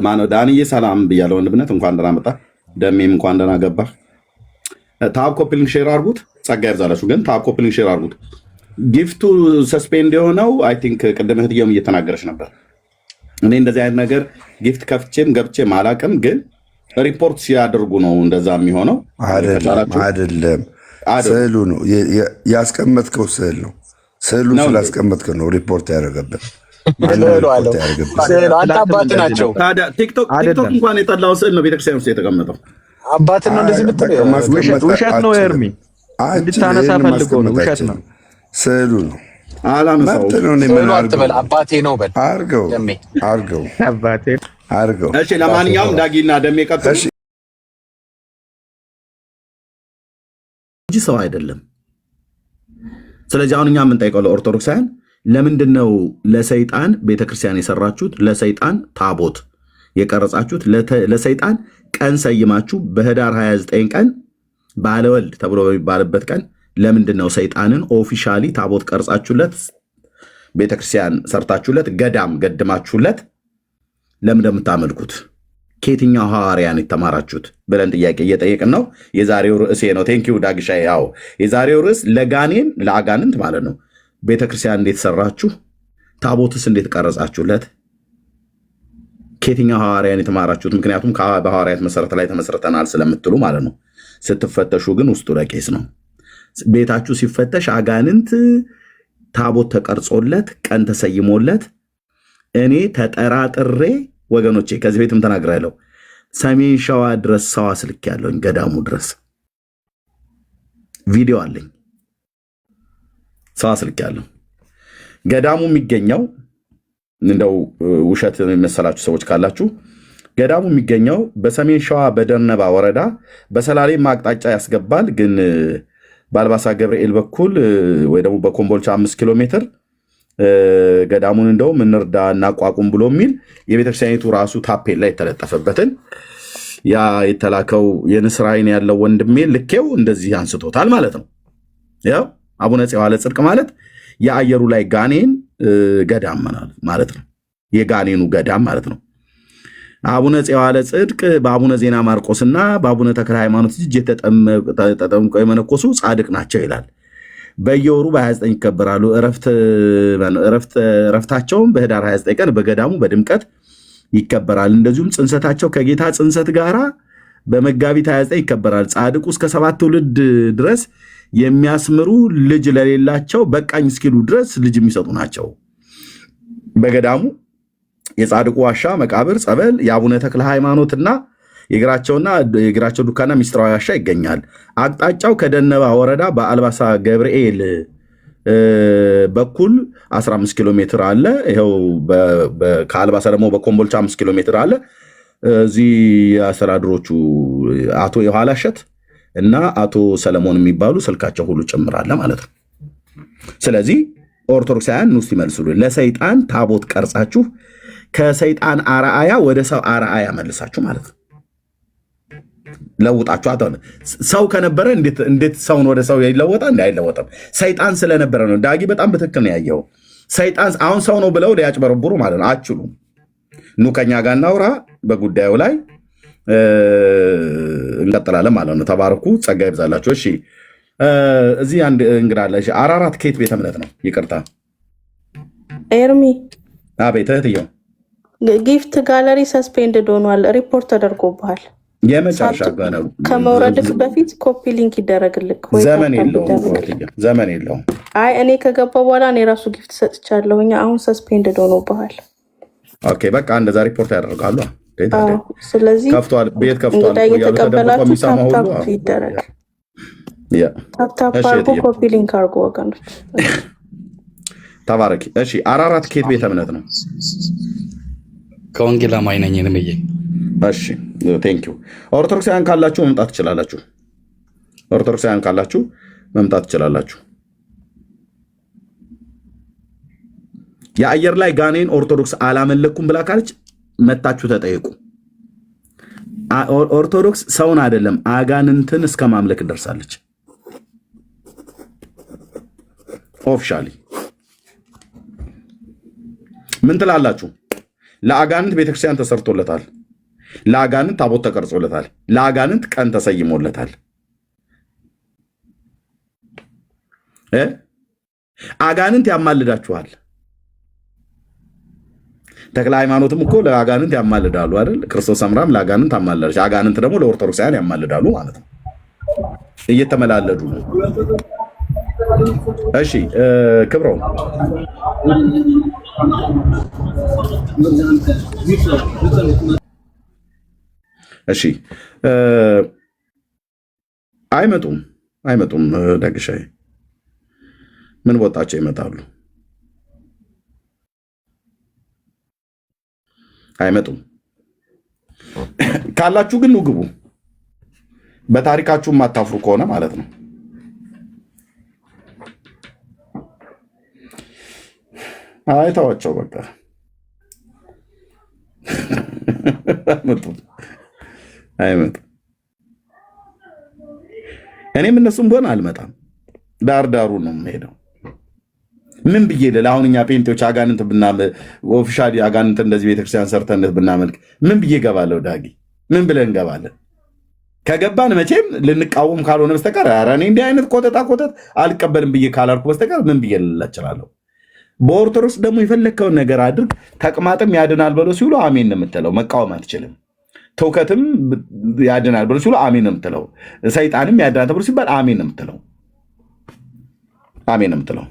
ማነው ዳንዬ ሰላም ብያለሁ። ወንድምነት እንኳን ደህና መጣ። ደሜም እንኳን ደህና ገባ። ታብ ኮፕሊንግ ሼር አድርጉት። ጸጋ ይብዛላችሁ። ግን ታብ ኮፕሊንግ ሼር አድርጉት። ጊፍቱ ሰስፔንድ የሆነው አይ ቲንክ ቅድም እህትዬም እየተናገረች ነበር። እኔ እንደዚህ አይነት ነገር ጊፍት ከፍቼም ገብቼም አላቅም፣ ግን ሪፖርት ሲያደርጉ ነው እንደዛ የሚሆነው። አይደለም ስዕሉ ነው ያስቀመጥከው፣ ስዕል ነው። ስዕሉን ስላስቀመጥከ ነው ሪፖርት ያደረገበት። አንተ አባት ናቸው። ቲክቶክ እንኳን የጠላው ስዕል ነው ቤተክርስቲያን ውስጥ የተቀመጠው። አባት ነው እንደዚህ የምትለው ውሸት ነው። ኤርሚ እንድታነሳ ፈልጎ ነው። ውሸት ነው። ስዕሉ ነው። አባቴ ነው በል አርገው። እሺ ለማንኛውም ዳጊና ደሜ ቀጥሉ እንጂ ሰው አይደለም። ስለዚህ አሁን እኛ የምንጠይቀው ለኦርቶዶክሳውያን ለምንድን ነው ለሰይጣን ቤተክርስቲያን የሰራችሁት? ለሰይጣን ታቦት የቀረጻችሁት? ለሰይጣን ቀን ሰይማችሁ በህዳር 29 ቀን ባለወልድ ተብሎ በሚባልበት ቀን ለምንድን ነው ሰይጣንን ኦፊሻሊ ታቦት ቀርጻችሁለት ቤተክርስቲያን ሰርታችሁለት ገዳም ገድማችሁለት ለምን እንደምታመልኩት ከየትኛው ሐዋርያን የተማራችሁት ብለን ጥያቄ እየጠየቅን ነው። የዛሬው ርዕሴ ነው። ቴንኪው ዳግሻ። ያው የዛሬው ርዕስ ለጋኔን ለአጋንንት ማለት ነው ቤተክርስቲያን እንዴት ሰራችሁ፣ ታቦትስ እንዴት ቀረጻችሁለት፣ ከየትኛው ሐዋርያን የተማራችሁት? ምክንያቱም በሐዋርያት መሰረት ላይ ተመስርተናል ስለምትሉ ማለት ነው። ስትፈተሹ ግን ውስጡ ለቄስ ነው። ቤታችሁ ሲፈተሽ አጋንንት ታቦት ተቀርጾለት ቀን ተሰይሞለት እኔ ተጠራጥሬ ወገኖቼ ከዚህ ቤትም ተናግራለሁ። ሰሜን ሸዋ ድረስ ሰው አስልክ ያለውኝ ገዳሙ ድረስ ቪዲዮ አለኝ። ሰው አስልክ ያለው ገዳሙ የሚገኘው እንደው ውሸት የሚመሰላችሁ ሰዎች ካላችሁ ገዳሙ የሚገኘው በሰሜን ሸዋ በደርነባ ወረዳ በሰላሌም አቅጣጫ ያስገባል። ግን በአልባሳ ገብርኤል በኩል ወይ ደግሞ በኮምቦልቻ 5 ኪሎ ሜትር ገዳሙን እንደውም እንርዳ እናቋቁም ብሎ የሚል የቤተክርስቲያኒቱ ራሱ ታፔላ የተለጠፈበትን ያ የተላከው የንስር ዓይን ያለው ወንድሜ ልኬው እንደዚህ አንስቶታል ማለት ነው። ያው አቡነ ፄዋለ ጽድቅ ማለት የአየሩ ላይ ጋኔን ገዳም ማለት ነው። የጋኔኑ ገዳም ማለት ነው። አቡነ ፄዋለ ጽድቅ በአቡነ ዜና ማርቆስና በአቡነ ተክለ ሃይማኖት ልጅ ተጠምቀው የመነኮሱ ጻድቅ ናቸው ይላል። በየወሩ በ29 ይከበራሉ። እረፍታቸውም በህዳር 29 ቀን በገዳሙ በድምቀት ይከበራል። እንደዚሁም ጽንሰታቸው ከጌታ ጽንሰት ጋራ በመጋቢት 29 ይከበራል። ጻድቁ እስከ 7 ትውልድ ድረስ የሚያስምሩ ልጅ ለሌላቸው በቃኝ እስኪሉ ድረስ ልጅ የሚሰጡ ናቸው። በገዳሙ የጻድቁ ዋሻ፣ መቃብር፣ ጸበል፣ የአቡነ ተክለ ሃይማኖትና የእግራቸው ዱካና ሚስጥራዊ ዋሻ ይገኛል። አቅጣጫው ከደነባ ወረዳ በአልባሳ ገብርኤል በኩል 15 ኪሎ ሜትር አለ። ይኸው ከአልባሳ ደግሞ በኮምቦልቻ 5 ኪሎ ሜትር አለ። እዚህ አስተዳድሮቹ አቶ የኋላሸት እና አቶ ሰለሞን የሚባሉ ስልካቸው ሁሉ ጭምራለ ማለት ነው። ስለዚህ ኦርቶዶክሳውያን ንውስጥ ይመልስሉ። ለሰይጣን ታቦት ቀርጻችሁ ከሰይጣን አርአያ ወደ ሰው አርአያ መልሳችሁ ማለት ነው። ለውጣችሁ አታውነ ሰው ከነበረ እንዴት ሰውን ወደ ሰው ይለወጣል? አይለወጥም። ሰይጣን ስለነበረ ነው። ዳጊ በጣም በትክክል ነው ያየው። ሰይጣን አሁን ሰው ነው ብለው ሊያጭበረብሩ ማለት ነው አችሉም። ኑ ከኛ ጋር እናውራ በጉዳዩ ላይ እንቀጥላለን ማለት ነው። ተባረኩ፣ ጸጋ ይብዛላችሁ። እሺ እዚህ አንድ እንግዳ አለ። እሺ አራራት ከየት ቤተ እምነት ነው? ይቅርታ ኤርሚ። አቤት እህትየው። ጊፍት ጋለሪ ሰስፔንድድ ሆኗል፣ ሪፖርት ተደርጎብሃል። የመጨረሻ ጋር ከመውረድክ በፊት ኮፒ ሊንክ ይደረግልክ። ዘመን የለውም። አይ እኔ ከገባ በኋላ እኔ ራሱ ጊፍት ሰጥቻለሁ። አሁን ሰስፔንድድ ሆኖብሃል። ኦኬ በቃ እንደዛ ሪፖርት ያደርጋሉ። ስለዚህ ከፍቷል፣ ቤት ከፍቷል። የተቀበላችሁ ታፕታፕ ይደረግ። ታፕታፕ አርጎ ኮፒ ሊንክ አርጎ ወገኖች ተባረኪ። እሺ አራራት ከየት ቤተ እምነት ነው? ከወንጌላማይ ነኝ እንምዬ። እሺ ቴንኪው። ኦርቶዶክሳውያን ካላችሁ መምጣት ትችላላችሁ። ኦርቶዶክሳውያን ካላችሁ መምጣት ትችላላችሁ። የአየር ላይ ጋኔን ኦርቶዶክስ አላመለኩም ብላ ካለች መታችሁ ተጠየቁ። ኦርቶዶክስ ሰውን አይደለም አጋንንትን እስከ ማምለክ ደርሳለች። ኦፊሻሊ ምን ትላላችሁ? ለአጋንንት ቤተክርስቲያን ተሰርቶለታል። ለአጋንንት ታቦት ተቀርጾለታል። ለአጋንንት ቀን ተሰይሞለታል። አጋንንት ያማልዳችኋል። ተክለ ሃይማኖትም እኮ ለአጋንንት ያማልዳሉ አይደል? ክርስቶስ ሰምራም ለአጋንንት አማለደች። አጋንንት ደግሞ ለኦርቶዶክሳውያን ያማልዳሉ ማለት ነው። እየተመላለዱ ነው። እሺ ክብረው እሺ አይመጡም ደግሻዬ ምን ቦታቸው ይመጣሉ? አይመጡም። ካላችሁ ግን ግቡ። በታሪካችሁ የማታፍሩ ከሆነ ማለት ነው። አይተዋቸው በቃ አይመጡም። እኔም እነሱም ቢሆን አልመጣም። ዳርዳሩ ነው የምሄደው። ምን ብዬ ልል አሁን እኛ ጴንጤዎች አጋንንት ኦፊሻሊ አጋንንት እንደዚህ ቤተክርስቲያን ሰርተነት ብናመልክ ምን ብዬ ገባለሁ? ዳጊ ምን ብለን እንገባለን? ከገባን መቼም ልንቃወም ካልሆነ በስተቀር ኧረ እኔ እንዲህ አይነት ኮተት አልቀበልም ብዬ ካላልኩ በስተቀር ምን ብዬ ልል እችላለሁ? በኦርቶዶክስ ደግሞ የፈለግከውን ነገር አድርግ፣ ተቅማጥም ያድናል በሎ ሲሉ አሜን ነው የምትለው። መቃወም አትችልም። ትውከትም ያድናል በሎ ሲሉ አሜን ነው የምትለው። ሰይጣንም ያድናል ተብሎ ሲባል አሜን ነው የምትለው። አሜን ነው የምትለው።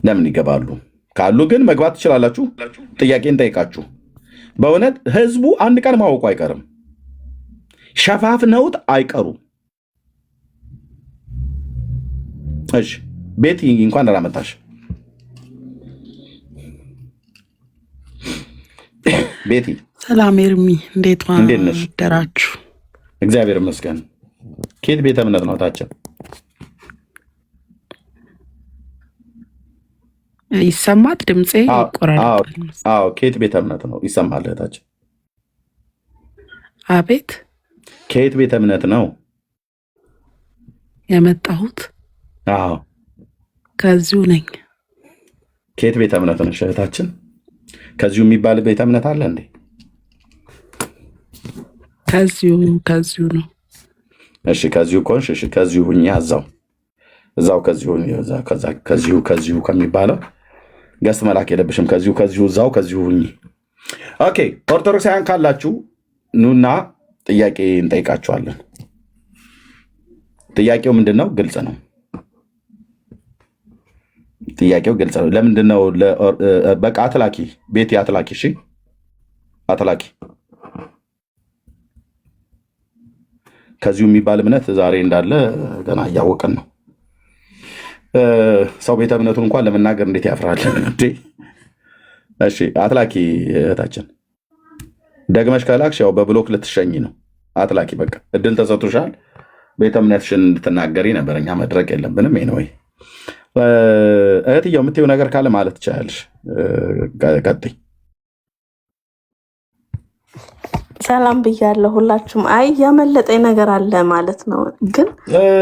ለምን ይገባሉ? ካሉ ግን መግባት ትችላላችሁ። ጥያቄን ጠይቃችሁ በእውነት ህዝቡ አንድ ቀን ማወቁ አይቀርም። ሸፋፍነውት አይቀሩም። እሺ ቤቲ እንኳን ደህና መጣሽ። ቤቲ ሰላም ኤርሚ፣ እንዴት ደራችሁ? እግዚአብሔር ይመስገን። ከየት ቤተ እምነት ነው ታችን? ይሰማል ድምፄ? ይቆራረጣል። አዎ ከየት ቤተ እምነት ነው? ይሰማል እህታችን። አቤት። ከየት ቤተ እምነት ነው የመጣሁት? አዎ ከዚሁ ነኝ። ከየት ቤተ እምነት ነሽ እህታችን? ከዚሁ የሚባል ቤተ እምነት አለ እንዴ? ከዚሁ ነው። እሺ ከዚሁ ኮንሽ። እሺ ከዚሁ ሁኛ እዛው ከዚሁ ከሚባለው ገስ መላክ የለብሽም። ከዚሁ እዛው ሁኚ። ኦኬ ኦርቶዶክሳውያን ካላችሁ ኑና ጥያቄ እንጠይቃችኋለን። ጥያቄው ምንድን ነው? ግልጽ ነው። ጥያቄው ግልጽ ነው። ለምንድን ነው በቃ አትላኪ ቤት አትላኪ። እሺ አትላኪ። ከዚሁ የሚባል እምነት ዛሬ እንዳለ ገና እያወቅን ነው። ሰው ቤተ እምነቱን እንኳን ለመናገር እንዴት ያፍራል እንዴ! እሺ አትላኪ እህታችን። ደግመሽ ከላክሽ ያው በብሎክ ልትሸኝ ነው። አትላኪ። በቃ እድል ተሰጥቶሻል። ቤተ እምነትሽን እንድትናገሪ ነበር። እኛ መድረቅ የለብንም። ኤኒዌይ እህትየው የምትይው ነገር ካለ ማለት ትችላለሽ። ቀጥይ። ሰላም ብያለሁ ሁላችሁም። አይ ያመለጠኝ ነገር አለ ማለት ነው። ግን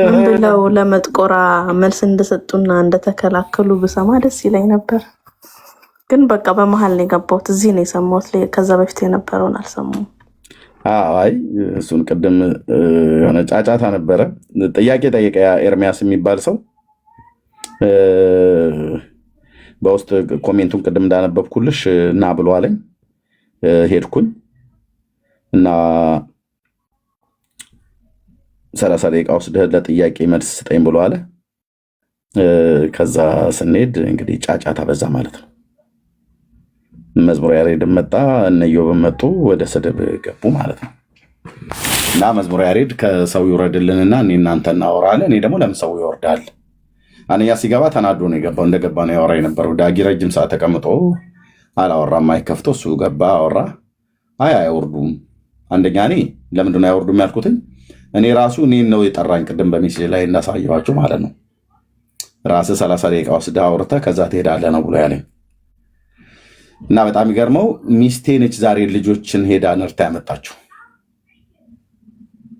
ምን ብለው ለመጥቆራ መልስ እንደሰጡና እንደተከላከሉ ብሰማ ደስ ይለኝ ነበር። ግን በቃ በመሀል ነው የገባሁት። እዚህ ነው የሰማሁት። ከዛ በፊት የነበረውን አልሰማሁም። አይ እሱን ቅድም የሆነ ጫጫታ ነበረ። ጥያቄ ጠየቀ ኤርሚያስ የሚባል ሰው በውስጥ ኮሜንቱን ቅድም እንዳነበብኩልሽ እና ብሎ አለኝ። ሄድኩኝ እና 30 ደቂቃ ወስደህ ለጥያቄ መልስ ስጠኝ ብሎ አለ። ከዛ ስንሄድ እንግዲህ ጫጫታ በዛ ማለት ነው። መዝሙር ያሬድ መጣ፣ እነ ኢዮብ መጡ፣ ወደ ስድብ ገቡ ማለት ነው። እና መዝሙር ያሬድ ከሰው ይውረድልንና እኔ እናንተ እናወራለን። እኔ ደግሞ ለምን ሰው ይወርዳል? አንያ ሲገባ ተናዶ ነው የገባው። እንደገባ ነው ያወራ የነበረው። ዳጊ ረጅም ሰዓት ተቀምጦ አላወራም። ማይከፍቶ እሱ ገባ አወራ። አይወርዱም። አንደኛ እኔ ለምንድን ነው አይወርዱም ያልኩትኝ? እኔ ራሱ እኔን ነው የጠራኝ። ቅድም በሜሴጅ ላይ እናሳየኋችሁ ማለት ነው። ራስህ 30 ደቂቃ ወስደህ አውርተህ ከዛ ትሄዳለህ ነው ብሎ ያለኝ። እና በጣም የሚገርመው ሚስቴ ነች ዛሬ ልጆችን ሄዳ ነርታ ያመጣችው።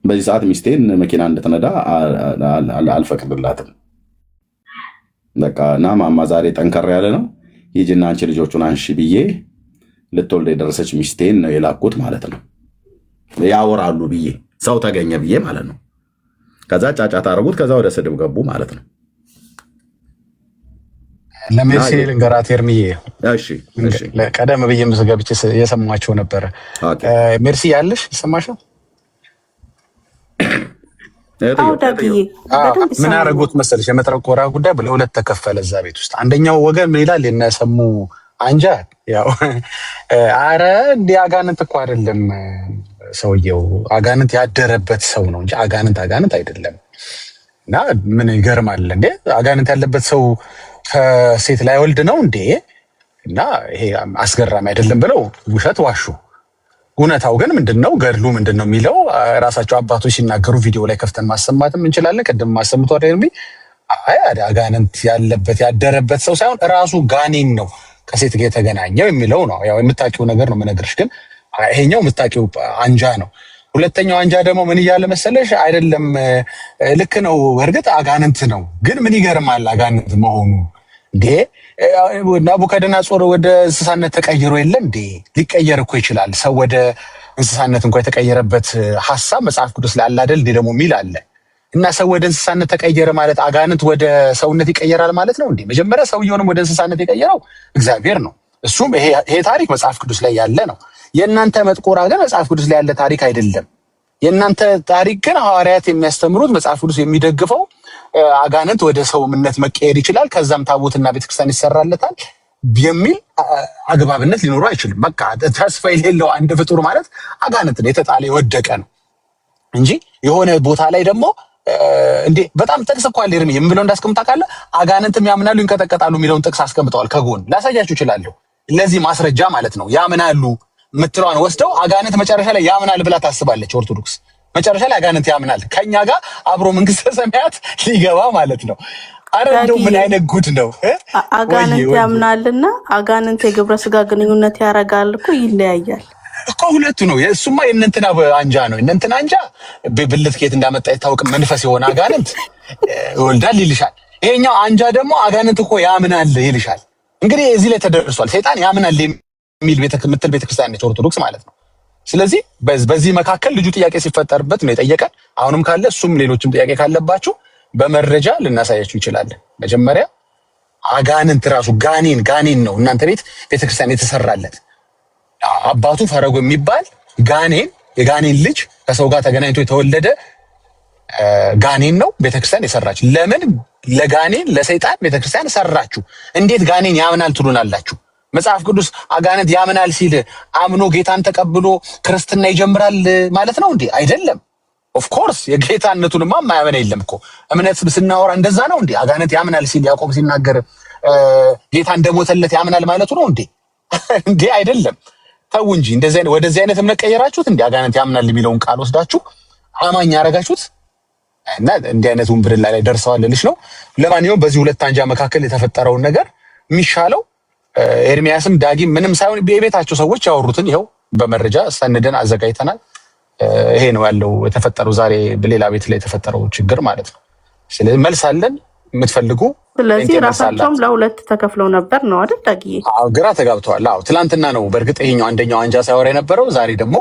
በዚህ ሰዓት ሚስቴን መኪና እንድትነዳ አልፈቅድላትም። በቃ እና ማማ ዛሬ ጠንከር ያለ ነው። ሂጂና አንቺ ልጆቹን አንሺ ብዬ ልትወልድ የደረሰች ሚስቴን ነው የላኩት ማለት ነው። ያወራሉ ብዬ ሰው ተገኘ ብዬ ማለት ነው። ከዛ ጫጫታ አደረጉት። ከዛ ወደ ስድብ ገቡ ማለት ነው። ለሜርሲ ልንገራት ኤርሚዬ፣ እሺ ቀደም ብዬ ገብቼ የሰማቸው ነበረ። ሜርሲ ያለሽ ይሰማሽ ነው? ምን ያደረጉት መሰለሽ? የመጥቆራ ጉዳይ ለሁለት ተከፈለ እዛ ቤት ውስጥ። አንደኛው ወገን ምን ይላል? የነሰሙ አንጃ ያው አረ እንዲህ አጋንንት እኮ አይደለም ሰውየው፣ አጋንንት ያደረበት ሰው ነው እንጂ አጋንንት አይደለም። እና ምን ይገርማል እንዴ? አጋንንት ያለበት ሰው ከሴት ላይ ወልድ ነው እንዴ? እና ይሄ አስገራሚ አይደለም ብለው ውሸት ዋሹ። እውነታው ግን ምንድነው? ገድሉ ምንድነው የሚለው ራሳቸው አባቶች ሲናገሩ ቪዲዮ ላይ ከፍተን ማሰማትም እንችላለን። ቅድም ማሰምቶ አይደል? አጋንንት ያለበት ያደረበት ሰው ሳይሆን ራሱ ጋኔን ነው ከሴት ጋር የተገናኘው የሚለው ነው። ያው የምታውቂው ነገር ነው የምነግርሽ። ግን ይሄኛው የምታውቂው አንጃ ነው። ሁለተኛው አንጃ ደግሞ ምን እያለ መሰለሽ? አይደለም ልክ ነው፣ እርግጥ አጋንንት ነው። ግን ምን ይገርማል አጋንንት መሆኑ እንዴ? ናቡከደነጾር ወደ እንስሳነት ተቀይሮ የለም እንዴ? ሊቀየር እኮ ይችላል። ሰው ወደ እንስሳነት እንኳን የተቀየረበት ሐሳብ መጽሐፍ ቅዱስ ላይ አለ አይደል? ደግሞ የሚል አለ። እና ሰው ወደ እንስሳነት ተቀየረ ማለት አጋንንት ወደ ሰውነት ይቀየራል ማለት ነው እንዴ? መጀመሪያ ሰውየውንም ወደ እንስሳነት የቀየረው እግዚአብሔር ነው። እሱም ይሄ ታሪክ መጽሐፍ ቅዱስ ላይ ያለ ነው። የእናንተ መጥቆራ ግን መጽሐፍ ቅዱስ ላይ ያለ ታሪክ አይደለም። የእናንተ ታሪክ ግን ሐዋርያት የሚያስተምሩት መጽሐፍ ቅዱስ የሚደግፈው አጋንንት ወደ ሰውነት መቀየር ይችላል፣ ከዛም ታቦትና ቤተክርስቲያን ይሰራለታል የሚል አግባብነት ሊኖረው አይችልም። በቃ ተስፋ የሌለው አንድ ፍጡር ማለት አጋንንት ነው፣ የተጣለ የወደቀ ነው እንጂ የሆነ ቦታ ላይ ደግሞ እንዴ በጣም ጥቅስ እኮ አለ ኤርሚ የምብለው እንዳስቀምጣ ካለ አጋንንትም ያምናሉ ይንቀጠቀጣሉ የሚለውን ጥቅስ አስቀምጠዋል። ከጎን ላሳያችሁ እችላለሁ። ለዚህ ማስረጃ ማለት ነው። ያምናሉ ምትለዋን ወስደው አጋንንት መጨረሻ ላይ ያምናል ብላ ታስባለች ኦርቶዶክስ። መጨረሻ ላይ አጋንንት ያምናል ከኛ ጋር አብሮ መንግስተ ሰማያት ሊገባ ማለት ነው። አረ እንደው ምን አይነት ጉድ ነው! አጋንንት ያምናልና አጋንንት የግብረ ስጋ ግንኙነት ያረጋል እኮ ይለያያል እኮ ሁለቱ ነው። የእሱማ የእነንትና አንጃ ነው። የእነንትና አንጃ ብልት ከየት እንዳመጣ የታወቅ መንፈስ የሆነ አጋንንት ይወልዳል ይልሻል። ይሄኛው አንጃ ደግሞ አጋንንት እኮ ያምናል ይልሻል። እንግዲህ እዚህ ላይ ተደርሷል። ሰይጣን ያምናል የሚል ምትል ቤተክርስቲያን ነች ኦርቶዶክስ ማለት ነው። ስለዚህ በዚህ መካከል ልጁ ጥያቄ ሲፈጠርበት ነው የጠየቀን። አሁንም ካለ እሱም ሌሎችም ጥያቄ ካለባችሁ በመረጃ ልናሳያችሁ እንችላለን። መጀመሪያ አጋንንት ራሱ ጋኔን ነው እናንተ ቤት ቤተክርስቲያን የተሰራለት አባቱ ፈረጎ የሚባል የጋኔን ልጅ ከሰው ጋር ተገናኝቶ የተወለደ ጋኔን ነው ቤተክርስቲያን የሰራች። ለምን ለጋኔን ለሰይጣን ቤተክርስቲያን ሰራችሁ? እንዴት ጋኔን ያምናል ትሉናላችሁ? መጽሐፍ ቅዱስ አጋንንት ያምናል ሲል አምኖ ጌታን ተቀብሎ ክርስትና ይጀምራል ማለት ነው እንዴ? አይደለም። ኦፍ ኮርስ የጌታነቱንማ ማያመን የለም እኮ። እምነት ስናወራ እንደዛ ነው እንዴ? አጋንንት ያምናል ሲል ያዕቆብ ሲናገር ጌታ እንደሞተለት ያምናል ማለቱ ነው እንዴ? እንዴ አይደለም። ተው እንጂ ወደዚህ አይነት እምነት ቀየራችሁት እንዴ? አጋንንት ያምናል የሚለውን ቃል ወስዳችሁ አማኝ ያረጋችሁት እና እንዲህ አይነት ውንብድና ላይ ደርሰዋል ልልሽ ነው። ለማንኛውም በዚህ ሁለት አንጃ መካከል የተፈጠረውን ነገር የሚሻለው ኤርሚያስም ዳጊም ምንም ሳይሆን የቤታቸው ሰዎች ያወሩትን ይኸው በመረጃ ሰንደን አዘጋጅተናል። ይሄ ነው ያለው የተፈጠረው ዛሬ በሌላ ቤት ላይ የተፈጠረው ችግር ማለት ነው። ስለዚህ መልስ አለን የምትፈልጉ። ስለዚህ ራሳቸውም ለሁለት ተከፍለው ነበር ነው አይደል ዳጊዬ? አዎ ግራ ተጋብተዋል። አዎ ትላንትና ነው በእርግጥ ይሄኛው አንደኛው አንጃ ሳይወራ የነበረው። ዛሬ ደግሞ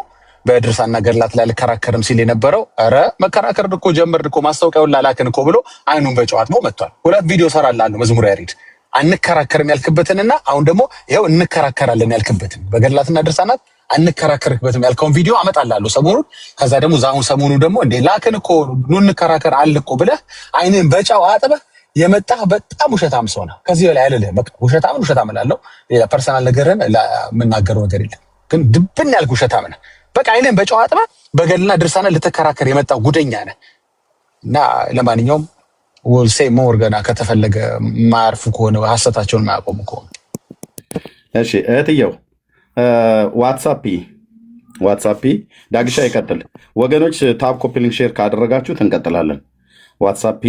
በድርሳና ገድላት ላይ ልከራከርም ሲል የነበረው ኧረ መከራከር እኮ ጀመርን እኮ ማስታወቂያውን ላላክን እኮ ብሎ አይኑን በጨዋት ነው መጥቷል። ሁለት ቪዲዮ ሰራላለሁ መዝሙር ያሬድ አንከራከርም ያልክበትንና አሁን ደግሞ ይኸው እንከራከራለን ያልክበትን በገድላትና ድርሳናት አንከራከርበትም ያልከውን ቪዲዮ አመጣላለሁ ሰሞኑን። ከዛ ደግሞ ዛሁን ሰሞኑ ደግሞ እንዴ ላክን እኮ ኑ እንከራከር አለ እኮ ብለህ አይንን በጫው አጥበህ የመጣህ በጣም ውሸታም ሰው ነህ። ከዚህ በላይ አይደለም። በቃ ውሸታም እላለሁ። ሌላ ፐርሰናል ነገርን የምናገረው ነገር የለም። ግን ድብን ያልክ ውሸታም ነህ። በቃ አይንን በጫው አጥበህ በገድልና ድርሳናት ልትከራከር የመጣው ጉደኛ ነህ። እና ለማንኛውም ወልሴ ሞር ገና ከተፈለገ ማያርፉ ከሆነ ሀሰታቸውን ማያቆሙ ከሆነ እሺ እህትየው ዋትሳፕ ዳግሻ ይቀጥል። ወገኖች ታብ ኮፒ ሊንክ ሼር ካደረጋችሁት እንቀጥላለን። ዋትሳፕ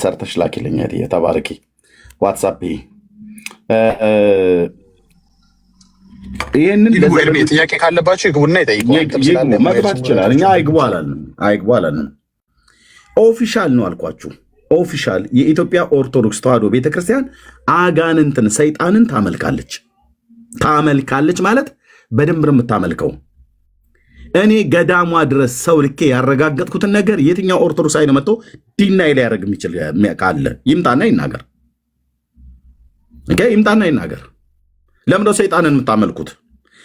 ሰርተሽ ላኪልኝ እህትዬ ተባረኪ። ዋትሳፕ ይህንን ጥያቄ ካለባቸው ይግቡና ይጠይቁ። መግባት ይችላል። እኛ አይግቡ አላልንም። ኦፊሻል ነው አልኳችሁ። ኦፊሻል የኢትዮጵያ ኦርቶዶክስ ተዋሕዶ ቤተክርስቲያን አጋንንትን ሰይጣንን ታመልካለች ማለት በደንብ ነው የምታመልከው። እኔ ገዳሟ ድረስ ሰው ልኬ ያረጋገጥኩትን ነገር የትኛው ኦርቶዶክስ አይነ መጥቶ ዲናይ ሊያደርግ የሚችል ካለ ይምጣና ይናገር። ይምጣና ይናገር። ለምንድነው ሰይጣንን የምታመልኩት?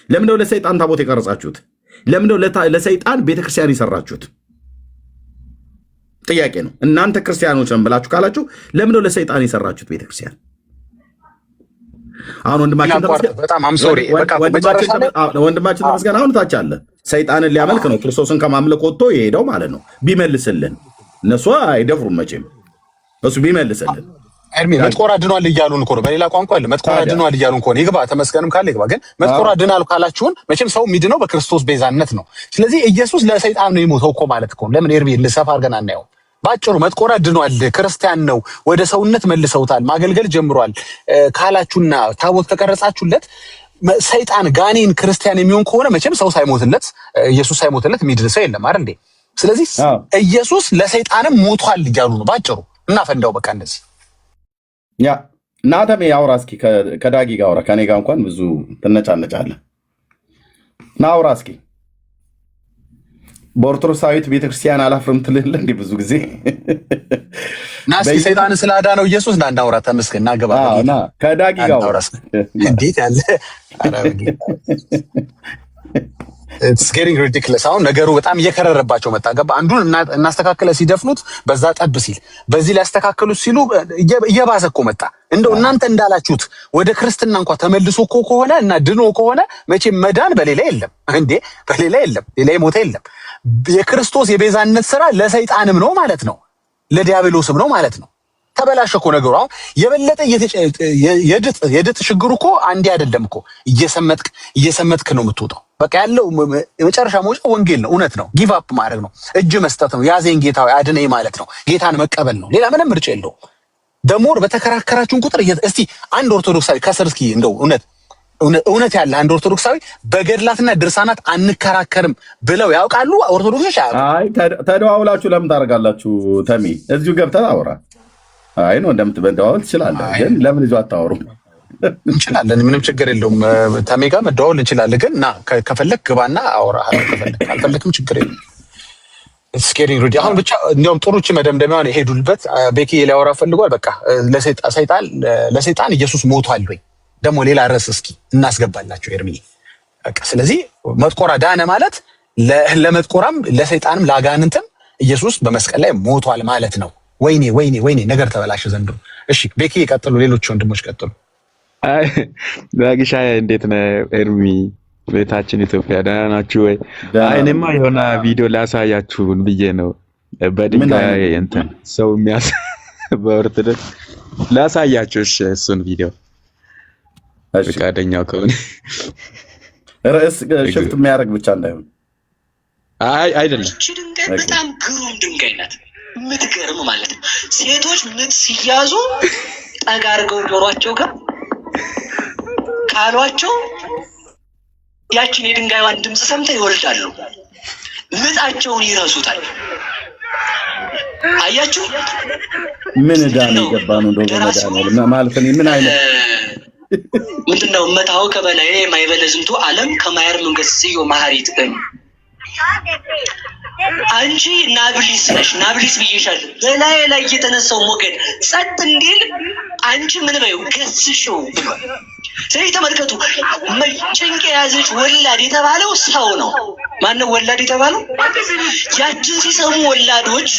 ለምንድነው ለሰይጣን ታቦት የቀረጻችሁት? ለምንድነው ለሰይጣን ቤተክርስቲያን የሰራችሁት? ጥያቄ ነው። እናንተ ክርስቲያኖች ነን ብላችሁ ካላችሁ ለምንድነው ለሰይጣን የሰራችሁት ቤተክርስቲያን? አሁን ወንድማችን ተመስገን አሁን ታች አለ። ሰይጣንን ሊያመልክ ነው ክርስቶስን ከማምለክ ወጥቶ የሄደው ማለት ነው። ቢመልስልን፣ እነሱ አይደፍሩም መቼም። እሱ ቢመልስልን መጥቆራ ድኗል እያሉን እኮ ነው። በሌላ ቋንቋ አለ መጥቆራ ድኗል እያሉን እኮ ነው። ይግባ ተመስገንም ካለ ይግባ። ግን መጥቆራ ድኗል ካላችሁን መቼም ሰው የሚድነው በክርስቶስ ቤዛነት ነው። ስለዚህ ኢየሱስ ለሰይጣን ነው የሞተው እኮ ማለት እኮ ለምን ኤርሚ ልሰፋ አድርገን አናየው? ባጭሩ መጥቆራ ድኗል፣ ክርስቲያን ነው፣ ወደ ሰውነት መልሰውታል፣ ማገልገል ጀምሯል ካላችሁና ታቦት ከቀረጻችሁለት ሰይጣን ጋኔን ክርስቲያን የሚሆን ከሆነ መቼም ሰው ሳይሞትለት ኢየሱስ ሳይሞትለት የሚድን ሰው የለም አይደል እንዴ? ስለዚህ ኢየሱስ ለሰይጣንም ሞቷል እያሉ ነው ባጭሩ። እና ፈንዳው በቃ እንደዚህ ያ ናተሜ አውራ እስኪ ከዳጊ ጋር አውራ። ከኔ ጋር እንኳን ብዙ ትነጫነጫለህ። ና አውራ እስኪ። በኦርቶዶክሳዊት ቤተክርስቲያን አላፍርም ትልል እንዴ? ብዙ ጊዜ ና እስኪ ሰይጣንን ስላዳነው ኢየሱስ ና እንዳውራ ተመስገን። ና ገባ ና ከዳጊ ጋር አውራ። እንዴት ያለ It's getting ridiculous. አሁን ነገሩ በጣም እየከረረባቸው መጣ። ገባ አንዱን እናስተካክለ ሲደፍኑት በዛ ጠብ ሲል በዚህ ሊያስተካክሉት ሲሉ እየባሰ እኮ መጣ። እንደው እናንተ እንዳላችሁት ወደ ክርስትና እንኳን ተመልሶ እኮ ከሆነ እና ድኖ ከሆነ መቼም መዳን በሌላ የለም እንዴ? በሌላ የለም፣ ሌላ ሞት የለም። የክርስቶስ የቤዛነት ስራ ለሰይጣንም ነው ማለት ነው፣ ለዲያብሎስም ነው ማለት ነው። ተበላሸ እኮ ነገሩ። አሁን የበለጠ የድጥ ችግሩ እኮ አንዴ አይደለም እኮ እየሰመጥክ ነው የምትወጣው። በቃ ያለው የመጨረሻ መውጫ ወንጌል ነው፣ እውነት ነው። ጊቭ አፕ ማድረግ ነው፣ እጅ መስጠት ነው፣ ያዘኝ ጌታ አድነኝ ማለት ነው። ጌታን መቀበል ነው። ሌላ ምንም ምርጫ የለውም። ደሞር በተከራከራችሁን ቁጥር እስቲ አንድ ኦርቶዶክሳዊ ከስር እስኪ እንደው እውነት ያለ አንድ ኦርቶዶክሳዊ በገድላትና ድርሳናት አንከራከርም ብለው ያውቃሉ? ኦርቶዶክሶች አይ ተደዋውላችሁ ለምን ታደርጋላችሁ? ተሚ እዚሁ ገብተህ አውራ። አይ ነው እንደምትበደዋል ትችላለህ፣ ግን ለምን ይዞ አታወሩም? እንችላለን፣ ምንም ችግር የለውም። ተሜ ጋር መደዋወል እንችላለን፣ ግን ና ከፈለክ ግባና አውራ፣ ካልፈለክም ችግር የለም። ስኬሪንግ ሬዲ አሁን ብቻ እንዲያውም ጥሩች መደምደሚያውን ሄዱልበት። ቤኪ ሊያወራ ፈልጓል። በቃ ለሰይጣን ኢየሱስ ሞቷል ወይ ደግሞ ሌላ ርዕስ እስኪ እናስገባላችሁ ኤርሚ። በቃ ስለዚህ መጥቆራ ዳነ ማለት ለመጥቆራም ለሰይጣንም ለአጋንንትም ኢየሱስ በመስቀል ላይ ሞቷል ማለት ነው። ወይኔ ነገር ተበላሸ ዘንድሮ። እሺ ቤኪ ቀጥሉ፣ ሌሎች ወንድሞች ቀጥሉ። አይ ዳጊሻ እንዴት ነህ ኤርሚ? ቤታችን ኢትዮጵያ ደህና ናችሁ ወይ? አይ እኔማ የሆነ ቪዲዮ ላሳያችሁን ብዬ ነው። በድንጋይ እንትን ሰው የሚያስ በኦርቶዶክስ ላሳያችሁ። እሺ እሱን ቪዲዮ ፈቃደኛው ከሆነ ርዕስ ሽፍት የሚያደርግ ብቻ እንዳይሆን። አይ አይደለም፣ ድንጋይ በጣም ግሩም ድንጋይ ናት። የምትገርም ማለት ነው። ሴቶች ምጥ ሲያዙ ጠጋ አድርገው ጆሯቸው ጋር ካሏቸው ያችን የድንጋይዋን ድምፅ ሰምተው ይወልዳሉ። ምጣቸውን ይረሱታል። አያችሁ ምን ዳን የገባ ነው እንደው ማለት ነው። ምን አይነት ምንድነው መታው ከበላይ ማይበለዝምቱ ዓለም ከማየር መንገስ ሲዮ ማህሪት አንቺ ናብሊስ ነሽ። ናብሊስ ብዬሻለሁ። በላይ ላይ የተነሳው ሞገድ ጸጥ እንዲል አንቺ ምን በይው ገስሽው ብሏል። ስለዚህ ተመልከቱ፣ ጭንቅ የያዘች ወላድ የተባለው ሰው ነው። ማነው ወላድ የተባለው? ያችን ሲሰሙ ወላዶች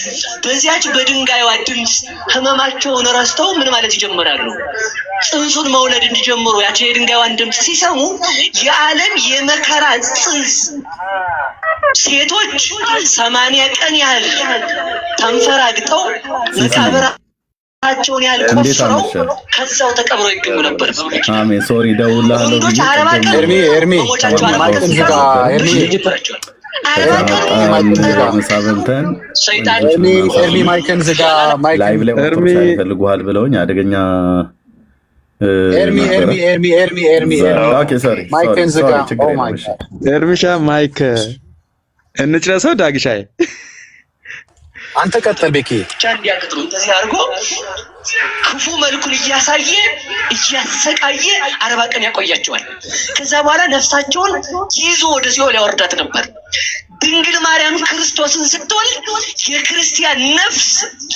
በዚያች በድንጋይዋ ድምፅ ህመማቸውን ረስተው ምን ማለት ይጀምራሉ? ጽንሱን መውለድ እንዲጀምሩ ያችን የድንጋይዋን ድምፅ ሲሰሙ የዓለም የመከራ ጽንስ ሴቶች 80 ቀን ያህል ተንፈራግጠው መቃብራቸውን ያህል ቆፍረው ከዛው ተቀብረው ይገኙ ነበር። አሜን። ሶሪ ደውላለሁ። ኤርሚ ማይክን ዝጋ። ኤርሚ ማይክን ዝጋ። ላይቭ ላይ ፈልጉሃል ብለውኝ አደገኛ ኤርሚ ኦኬ ሶሪ ማይክን ዝጋ። ኦ ማይ ጋድ ኤርሚሻ ማይክ እንጭረሰው ዳግሻዬ አንተ ቀጥል ቤኪ። ብቻ እንዲያቅጥሩ እንደዚህ አድርጎ ክፉ መልኩን እያሳየ እያሰቃየ 40 ቀን ያቆያቸዋል። ከዛ በኋላ ነፍሳቸውን ይዞ ወደ ሲኦል ያወርዳት ነበር። ድንግል ማርያም ክርስቶስን ስትወልድ የክርስቲያን ነፍስ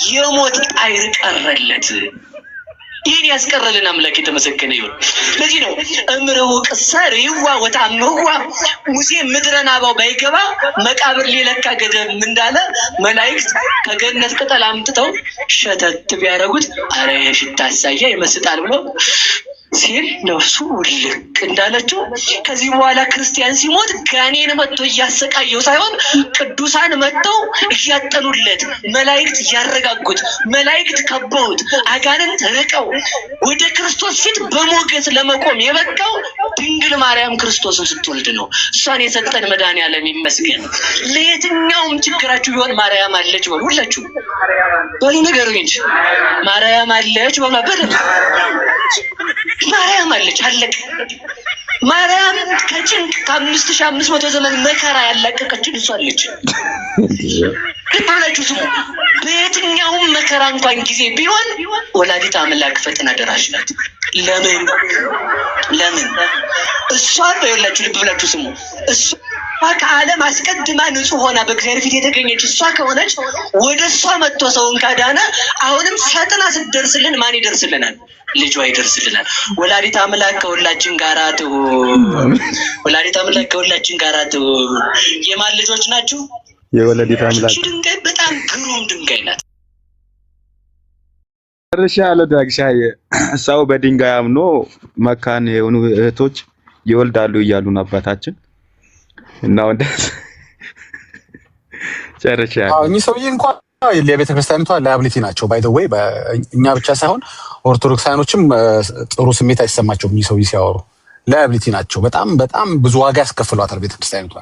የሞት ጣይር ቀረለት። ይህን ያስቀረልን አምላክ የተመሰገነ ይሁን። ለዚህ ነው እምርው ቅሰር ይዋ ወታምዋ ሙሴ ምድረ ናባው ባይገባ መቃብር ሊለካ ገደም እንዳለ መላእክት ከገነት ቅጠል አምጥተው ሸተት ቢያደርጉት አረ የሽታ አሳያ ይመስጣል ብሎ ሲል ነፍሱ ውልቅ እንዳለችው ከዚህ በኋላ ክርስቲያን ሲሞት ጋኔን መጥቶ እያሰቃየው ሳይሆን ቅዱሳን መጥተው እያጠኑለት፣ መላእክት እያረጋጉት፣ መላእክት ከበውት፣ አጋንንት ርቀው ወደ ክርስቶስ ፊት በሞገስ ለመቆም የበቃው ድንግል ማርያም ክርስቶስን ስትወልድ ነው። እሷን የሰጠን መድኃኔዓለም ይመስገን። ለየትኛውም ችግራችሁ ቢሆን ማርያም አለች በሉ። ሁላችሁ በሉ ንገሩኝ እንጂ ማርያም አለች በሉ። በደምብ ማርያም አለች፣ አለቀ። ማርያም ከጭንቅ ከ5500 ዘመን መከራ ያላቀቀችን እሷ አለች። ልብ ብላችሁ ስሙ። በየትኛውም መከራ እንኳን ጊዜ ቢሆን ወላዲተ አምላክ ፈጥና ደራሽ ናት። ለምን እሷ በየላችሁ ልብ ብላችሁ ስሙ። እሷ ከዓለም አስቀድማ ንጹህ ሆና በእግዚአብሔር ፊት የተገኘች እሷ ከሆነች ወደ እሷ መጥቶ ሰውን ካዳነ አሁንም ፈጥና ስትደርስልን ማን ይደርስልናል? ልጇ ይደርስልናል። ወላዲተ አምላክ ከሁላችን ጋር ትሁን። ወላዲተ አምላክ ከሁላችን ጋር ትሁን። የማን ልጆች ናችሁ? የወላዲተ አምላክ። ድንጋይ በጣም ግሩም ድንጋይ ናት። ርሻ ያለ ዳግሻዬ ሰው በድንጋይ አምኖ መካን የሆኑ እህቶች ይወልዳሉ እያሉን አባታችን እና ወደ ጨርሻ እኚህ ሰውዬ እንኳን የቤተ ክርስቲያኒቷ ላያብሊቲ ናቸው። ባይ ዘ ዌይ እኛ ብቻ ሳይሆን ኦርቶዶክሳውያኖችም ጥሩ ስሜት አይሰማቸውም። እኚህ ሰውዬ ሲያወሩ ላያብሊቲ ናቸው። በጣም ብዙ ዋጋ ያስከፍሏታል ቤተ ክርስቲያኒቷ።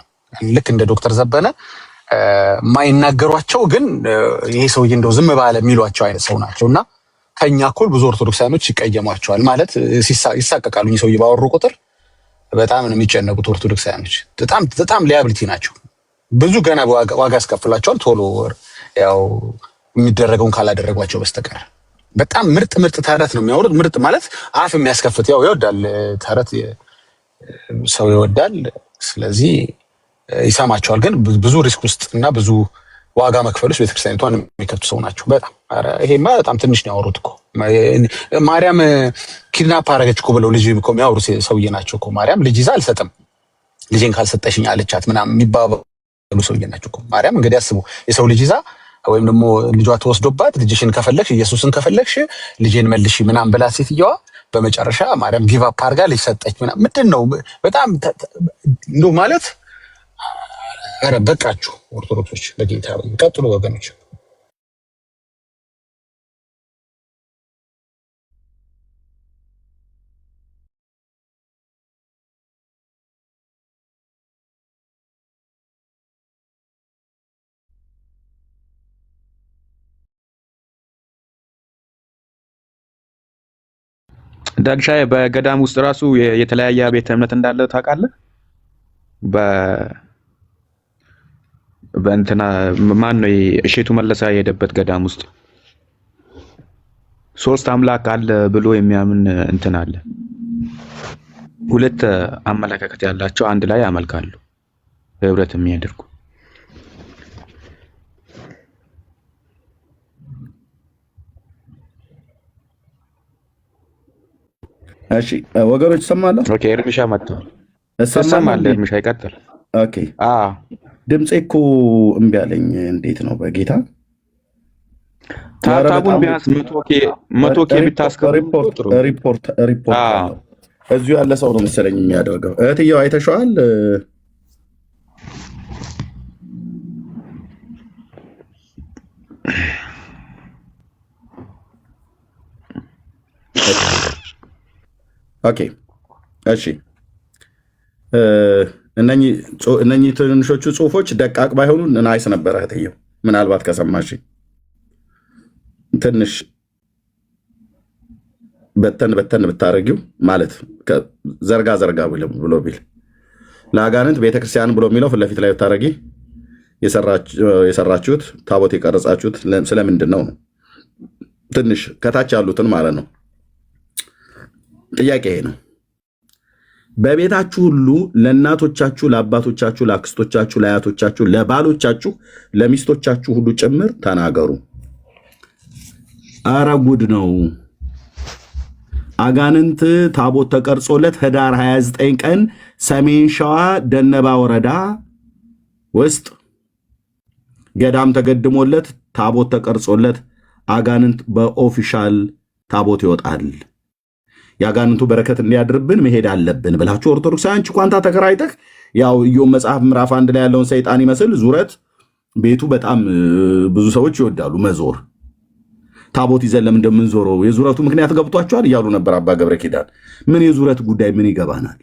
ልክ እንደ ዶክተር ዘበነ የማይናገሯቸው ግን ይሄ ሰውዬ እንደው ዝም ባለ የሚሏቸው አይነት ሰው ናቸው እና ከኛ እኩል ብዙ ኦርቶዶክሳውያኖች ይቀየሟቸዋል። ማለት ይሳቀቃሉ። እኚህ ሰውዬ ባወሩ ቁጥር በጣም ነው የሚጨነቁት ኦርቶዶክሳውያኖች። በጣም ላያብሊቲ ናቸው። ብዙ ገና ዋጋ ያስከፍላቸዋል። ቶሎ ያው የሚደረገውን ካላደረጓቸው በስተቀር በጣም ምርጥ ተረት ነው የሚያወሩት። ምርጥ ማለት አፍ የሚያስከፍት ያው ይወዳል፣ ተረት ሰው ይወዳል። ስለዚህ ይሰማቸዋል። ግን ብዙ ሪስክ ውስጥ እና ብዙ ዋጋ መክፈል ውስጥ ቤተክርስቲያኒቷን የሚከቱ ሰው ናቸው። በጣም ይሄማ በጣም ትንሽ ነው ያወሩት እኮ። ማርያም ኪድናፕ አደረገች እኮ ብለው ልጅ እኮ የሚያወሩ ሰውዬ ናቸው እኮ። ማርያም ልጅ ይዛ አልሰጥም ልጄን ካልሰጠሽኝ አለቻት ምናምን የሚባሉ ሰውዬ ናቸው እኮ። ማርያም እንግዲህ አስቡ፣ የሰው ልጅ ይዛ ወይም ደግሞ ልጇ ተወስዶባት ልጅሽን ከፈለግሽ ኢየሱስን ከፈለግሽ ልጄን መልሺ ምናምን ብላ ሴትየዋ በመጨረሻ ማርያም ጊቭ አፕ አድርጋ ልጅ ሰጠች ምናምን። ምንድን ነው በጣም እንደው ማለት ኧረ በቃችሁ ኦርቶዶክሶች፣ በጌታ ቀጥሉ ወገኖች። ዳግሻዬ በገዳም ውስጥ ራሱ የተለያየ ቤተ እምነት እንዳለ ታውቃለህ? በእንትና ማን ነው እሸቱ መለሳ የሄደበት ገዳም ውስጥ 3 አምላክ አለ ብሎ የሚያምን እንትን አለ። 2 አመለካከት ያላቸው አንድ ላይ ያመልካሉ፣ ህብረት የሚያደርጉ። እሺ ወገኖች ሰማለ። ኦኬ እርምሻ መጥቷል። ሰማለ እርምሻ ይቀጥል። ኦኬ ድምጼ እኮ እምቢ አለኝ። እንዴት ነው በጌታ ታታቡን ቢያንስ 100 ኬ ቢታስከብሩ ሪፖርት እዚሁ ያለ ሰው ነው መሰለኝ የሚያደርገው። እህትየው አይተሽዋል? ኦኬ እሺ እነኚህ ትንሾቹ ጽሁፎች ደቃቅ ባይሆኑ ናይስ ነበረ። እህትየው ምናልባት ከሰማሽ ትንሽ በተን ብታረጊው ማለት ዘርጋ ብሎ ቢል ለአጋንንት ቤተክርስቲያን ብሎ የሚለው ፊት ለፊት ላይ ብታረጊ የሰራችሁት ታቦት የቀረጻችሁት ስለምንድን ነው? ትንሽ ከታች ያሉትን ማለት ነው። ጥያቄ ይሄ ነው። በቤታችሁ ሁሉ ለእናቶቻችሁ፣ ለአባቶቻችሁ፣ ለአክስቶቻችሁ፣ ለአያቶቻችሁ፣ ለባሎቻችሁ፣ ለሚስቶቻችሁ ሁሉ ጭምር ተናገሩ። አረ ጉድ ነው። አጋንንት ታቦት ተቀርጾለት ህዳር 29 ቀን ሰሜን ሸዋ ደነባ ወረዳ ውስጥ ገዳም ተገድሞለት ታቦት ተቀርጾለት አጋንንት በኦፊሻል ታቦት ይወጣል። የአጋንንቱ በረከት እንዲያድርብን መሄድ አለብን ብላችሁ ኦርቶዶክሳውያን ኳንታ ተከራይተህ ያው ኢዮብ መጽሐፍ ምዕራፍ 1 ላይ ያለውን ሰይጣን ይመስል ዙረት ቤቱ በጣም ብዙ ሰዎች ይወዳሉ መዞር። ታቦት ይዘን ለምን እንደምንዞረው የዙረቱ ምክንያት ገብቷቸዋል እያሉ ነበር አባ ገብረ ኪዳን። ምን የዙረት ጉዳይ ምን ይገባናል?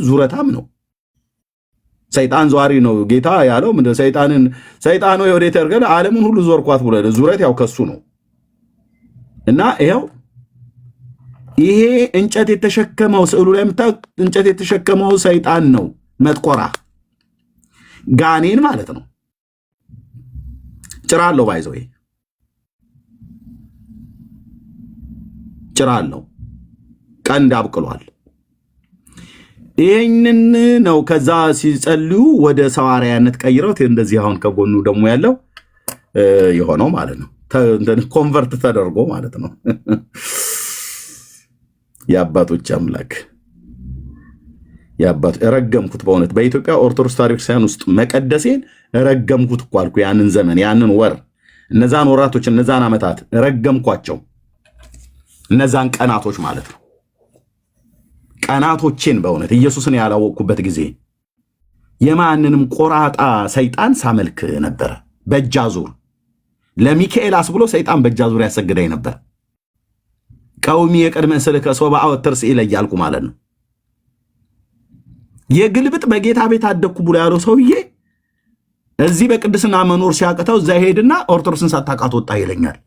ዙረታም ነው። ሰይጣን ዘዋሪ ነው። ጌታ ያለው ምንድን ሰይጣን ወይ ወዴት ያርገል ዓለምን ሁሉ ዞርኳት ብሎ ዙረት ያው ከሱ ነው። እና ይኸው ይሄ እንጨት የተሸከመው ስዕሉ ላይ የምታዩት እንጨት የተሸከመው ሰይጣን ነው። መጥቆራ ጋኔን ማለት ነው። ጭራ አለው ባይዘው ጭራ አለው። ቀንድ አብቅሏል። ይህንን ነው ከዛ ሲጸልዩ ወደ ሰዋርያነት ቀይረው እንደዚህ አሁን ከጎኑ ደግሞ ያለው የሆነው ማለት ነው። ኮንቨርት ተደርጎ ማለት ነው። የአባቶች አምላክ ረገምኩት። በእውነት በኢትዮጵያ ኦርቶዶክስ ታሪክሳውያን ውስጥ መቀደሴን ረገምኩት እኮ አልኩ። ያንን ዘመን፣ ያንን ወር፣ እነዛን ወራቶች፣ እነዛን ዓመታት ረገምኳቸው። እነዛን ቀናቶች ማለት ነው። ቀናቶችን በእውነት ኢየሱስን ያላወቅኩበት ጊዜ የማንንም ቆራጣ ሰይጣን ሳመልክ ነበረ። በእጃዙር ለሚካኤል አስብሎ ሰይጣን በእጃዙር ያሰግደኝ ነበር። ቀውሚ የቀድመ ስልከ ሶብአ ወተርስ እያልኩ ማለት ነው። የግልብጥ በጌታ ቤት አደግኩ ብሎ ያለው ሰውዬ እዚህ በቅድስና መኖር ሲያቅተው እዛ ሄድና ኦርቶዶክስን ሳታውቃት ወጣ ይለኛል።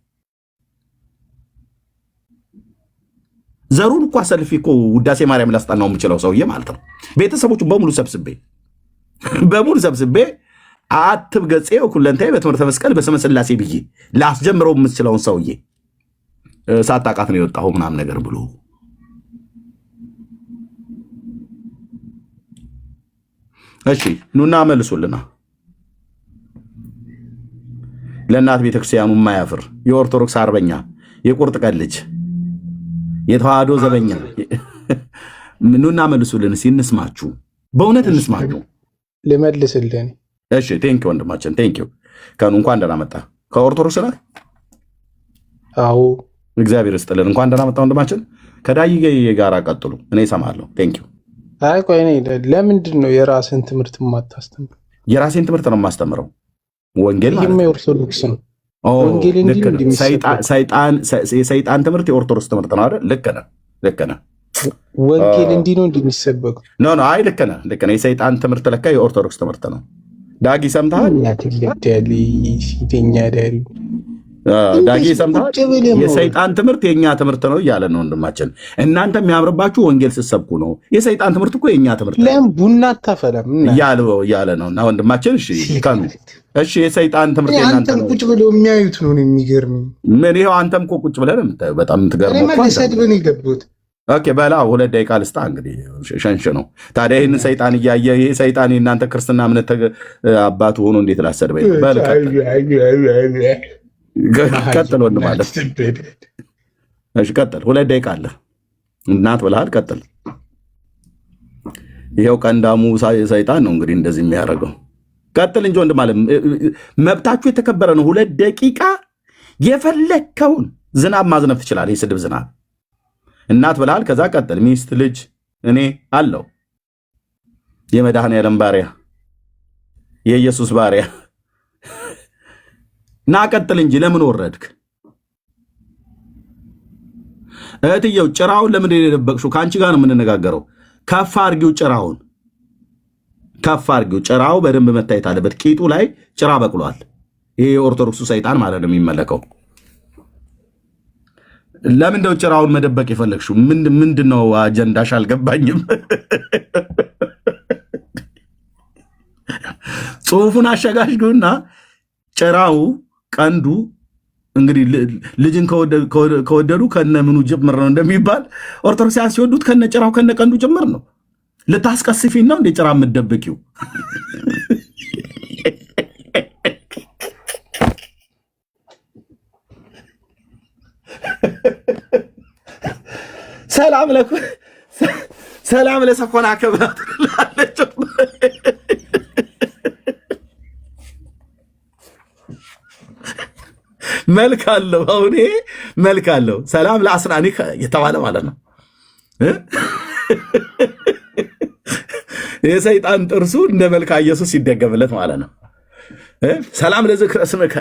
ዘሩን እኮ አሰልፊ እኮ ውዳሴ ማርያም ላስጠናው የምችለው ሰውዬ ማለት ነው። ቤተሰቦቹ በሙሉ ሰብስቤ አትብ ገጼ ኩለንታይ በትምህርተ መስቀል በስመ ሥላሴ ብዬ ላስጀምረው የምችለውን ሰውዬ ሳታውቃት ነው የወጣው ምናምን ነገር ብሎ እሺ ኑና መልሱልና ለእናት ቤተክርስቲያኑ የማያፍር የኦርቶዶክስ አርበኛ የቁርጥ ቀን ልጅ የተዋህዶ ዘበኛ ኑና መልሱልን። ሲንስማችሁ በእውነት እንስማችሁ። ልመልስልን። እሺ ቴንኪው ወንድማችን ቴንኪው። ከኑ እንኳን ደህና መጣ። ከኦርቶዶክስ ነህ? አዎ እግዚአብሔር ይስጥልን። እንኳን ደህና መጣ ወንድማችን። ከዳይ ጋር ቀጥሉ፣ እኔ እሰማለሁ። ቴንኪው። አይ ቆይ ለምንድን ነው የራስን ትምህርት የማታስተምረው? የራሴን ትምህርት ነው የማስተምረው። ወንጌል ማለት ነው ኦርቶዶክስ ነው። ወንጌል የሰይጣን ትምህርት የኦርቶዶክስ ትምህርት ነው አይደል? ልክ ነህ። ወንጌል እንዲህ ነው እንደሚሰበኩ ኖ አይ ልክ ነህ። የሰይጣን ትምህርት ለካ የኦርቶዶክስ ትምህርት ነው። ዳጊ ሰምተሃል? ዳጊ ሰምተሃል? የሰይጣን ትምህርት የእኛ ትምህርት ነው እያለ ነው ወንድማችን። እናንተ የሚያምርባችሁ ወንጌል ስትሰብኩ ነው። የሰይጣን ትምህርት እኮ የእኛ ትምህርት ነው። ለምን ቡና አታፈላም እያለ ነው። እና ወንድማችን እሺ የሰይጣን ትምህርት የእናንተ ነው። ቁጭ ብለው የሚያዩት ነው የሚገርመኝ። ምን ይኸው አንተም እኮ ቁጭ ብለህ ነው የምታየው። በጣም የምትገርመው ሰድብን የገቡት ኦኬ በላ 2 ደቂቃ ልስጣ እንግዲህ ሸንሽ ነው ታዲያ። ይህን ሰይጣን እያየ ይህ ሰይጣን የእናንተ ክርስትና እምነት አባቱ ሆኖ እንዴት ላሰድበኝ? ቀጥል ወንድ ማለት እሺ ቀጥል። 2 ደቂቃ አለ። እናት ብለሃል። ቀጥል። ይኸው ቀንዳሙ ሰይጣን ነው እንግዲህ እንደዚህ የሚያደርገው። ቀጥል እንጂ ወንድ ማለት መብታችሁ የተከበረ ነው። 2 ደቂቃ የፈለግከውን ዝናብ ማዝነብ ትችላለህ። የስድብ ዝናብ እናት ብለሃል። ከዛ ቀጥል። ሚስት፣ ልጅ፣ እኔ አለው የመድኃኔዓለም ባሪያ የኢየሱስ ባሪያ ና ቀጥል እንጂ ለምን ወረድክ? እህትየው ጭራውን ለምን የደበቅሽው? ከአንቺ ጋር ነው የምንነጋገረው። ከፍ አድርጊው፣ ጭራውን ከፍ አድርጊው። ጭራው በደንብ መታየት አለበት። ቂጡ ላይ ጭራ በቅሏል። ይሄ የኦርቶዶክሱ ሰይጣን ማለት ነው የሚመለከው። ለምንድነው ጭራውን መደበቅ የፈለግሽው? ምንድነው አጀንዳሽ? አልገባኝም። ጽሁፉን አሸጋሽጉና ጭራው ቀንዱ እንግዲህ ልጅን ከወደዱ ከነምኑ ጭምር ነው እንደሚባል ኦርቶዶክሳውያን ሲወዱት ከነ ጭራው ከነ ቀንዱ ጭምር ነው። ልታስቀስፊን ነው እንደ ጭራ የምትደብቂው? ሰላም ለሰኮና ከብራት ላለች መልክ አለው። አሁን ይሄ መልክ አለው። ሰላም ለአስናኒ የተባለ ማለት ነው። የሰይጣን ጥርሱ እንደ መልካ ኢየሱስ ሲደገምለት ማለት ነው። ሰላም ለዝክረ ስምከ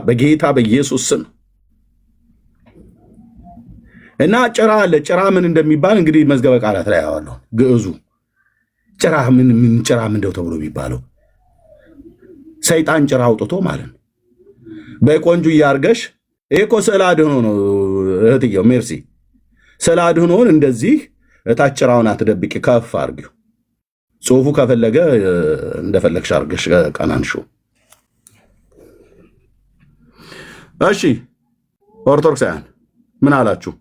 በጌታ በኢየሱስ ስም እና ጭራ አለ። ጭራ ምን እንደሚባል እንግዲህ መዝገበ ቃላት ላይ ያዋለሁ። ግዕዙ ጭራ ምን ጭራ ምንደው ተብሎ የሚባለው ሰይጣን ጭራ አውጥቶ ማለት ነው። በቆንጆ እያርገሽ ይሄ እኮ ስዕል አድህኖ ነው እህትየው ሜርሲ። ስዕል አድህኖን እንደዚህ እታች ጭራውን አትደብቂ፣ ከፍ አርጊው። ጽሁፉ ከፈለገ እንደፈለግሽ አርገሽ ቀናንሹ። እሺ ኦርቶዶክሳውያን ምን አላችሁ?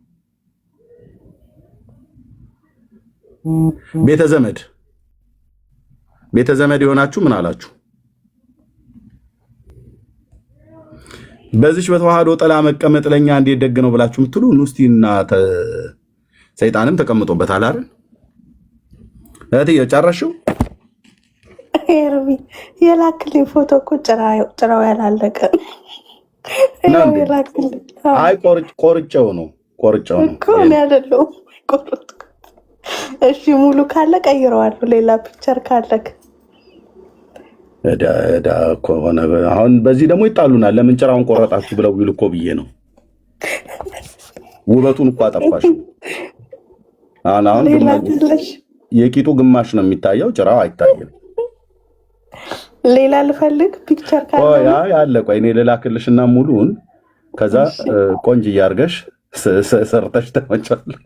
ቤተ ዘመድ የሆናችሁ ምን አላችሁ? በዚች በተዋህዶ ጥላ መቀመጥ ለኛ እንዴት ደግ ነው ብላችሁ የምትሉ ኑስቲና ሰይጣንም ተቀምጦበታል አይደል? እህትዬ ጨረሽው? ኤርሚ የላክልኝ ፎቶ እኮ ጭራው ያላለቀ አይ ቆርጬው ነው እኮ ነው ያደለው። እሺ ሙሉ ካለ ቀይረዋለሁ። ሌላ ፒክቸር ካለክ እዳ ከሆነ አሁን በዚህ ደግሞ ይጣሉናል። ለምን ጭራውን ቆረጣችሁ ብለው ይሉ እኮ ብዬ ነው። ውበቱን እኮ አጠፋሽው። አሁን የቂጡ ግማሽ ነው የሚታየው፣ ጭራው አይታየም። ሌላ ልፈልግ ፒክቸር ካለ ያለ ቆይ እኔ ልላክልሽና ሙሉን ከዛ ቆንጅዬ አድርገሽ ሰርተሽ ተመቻለሽ።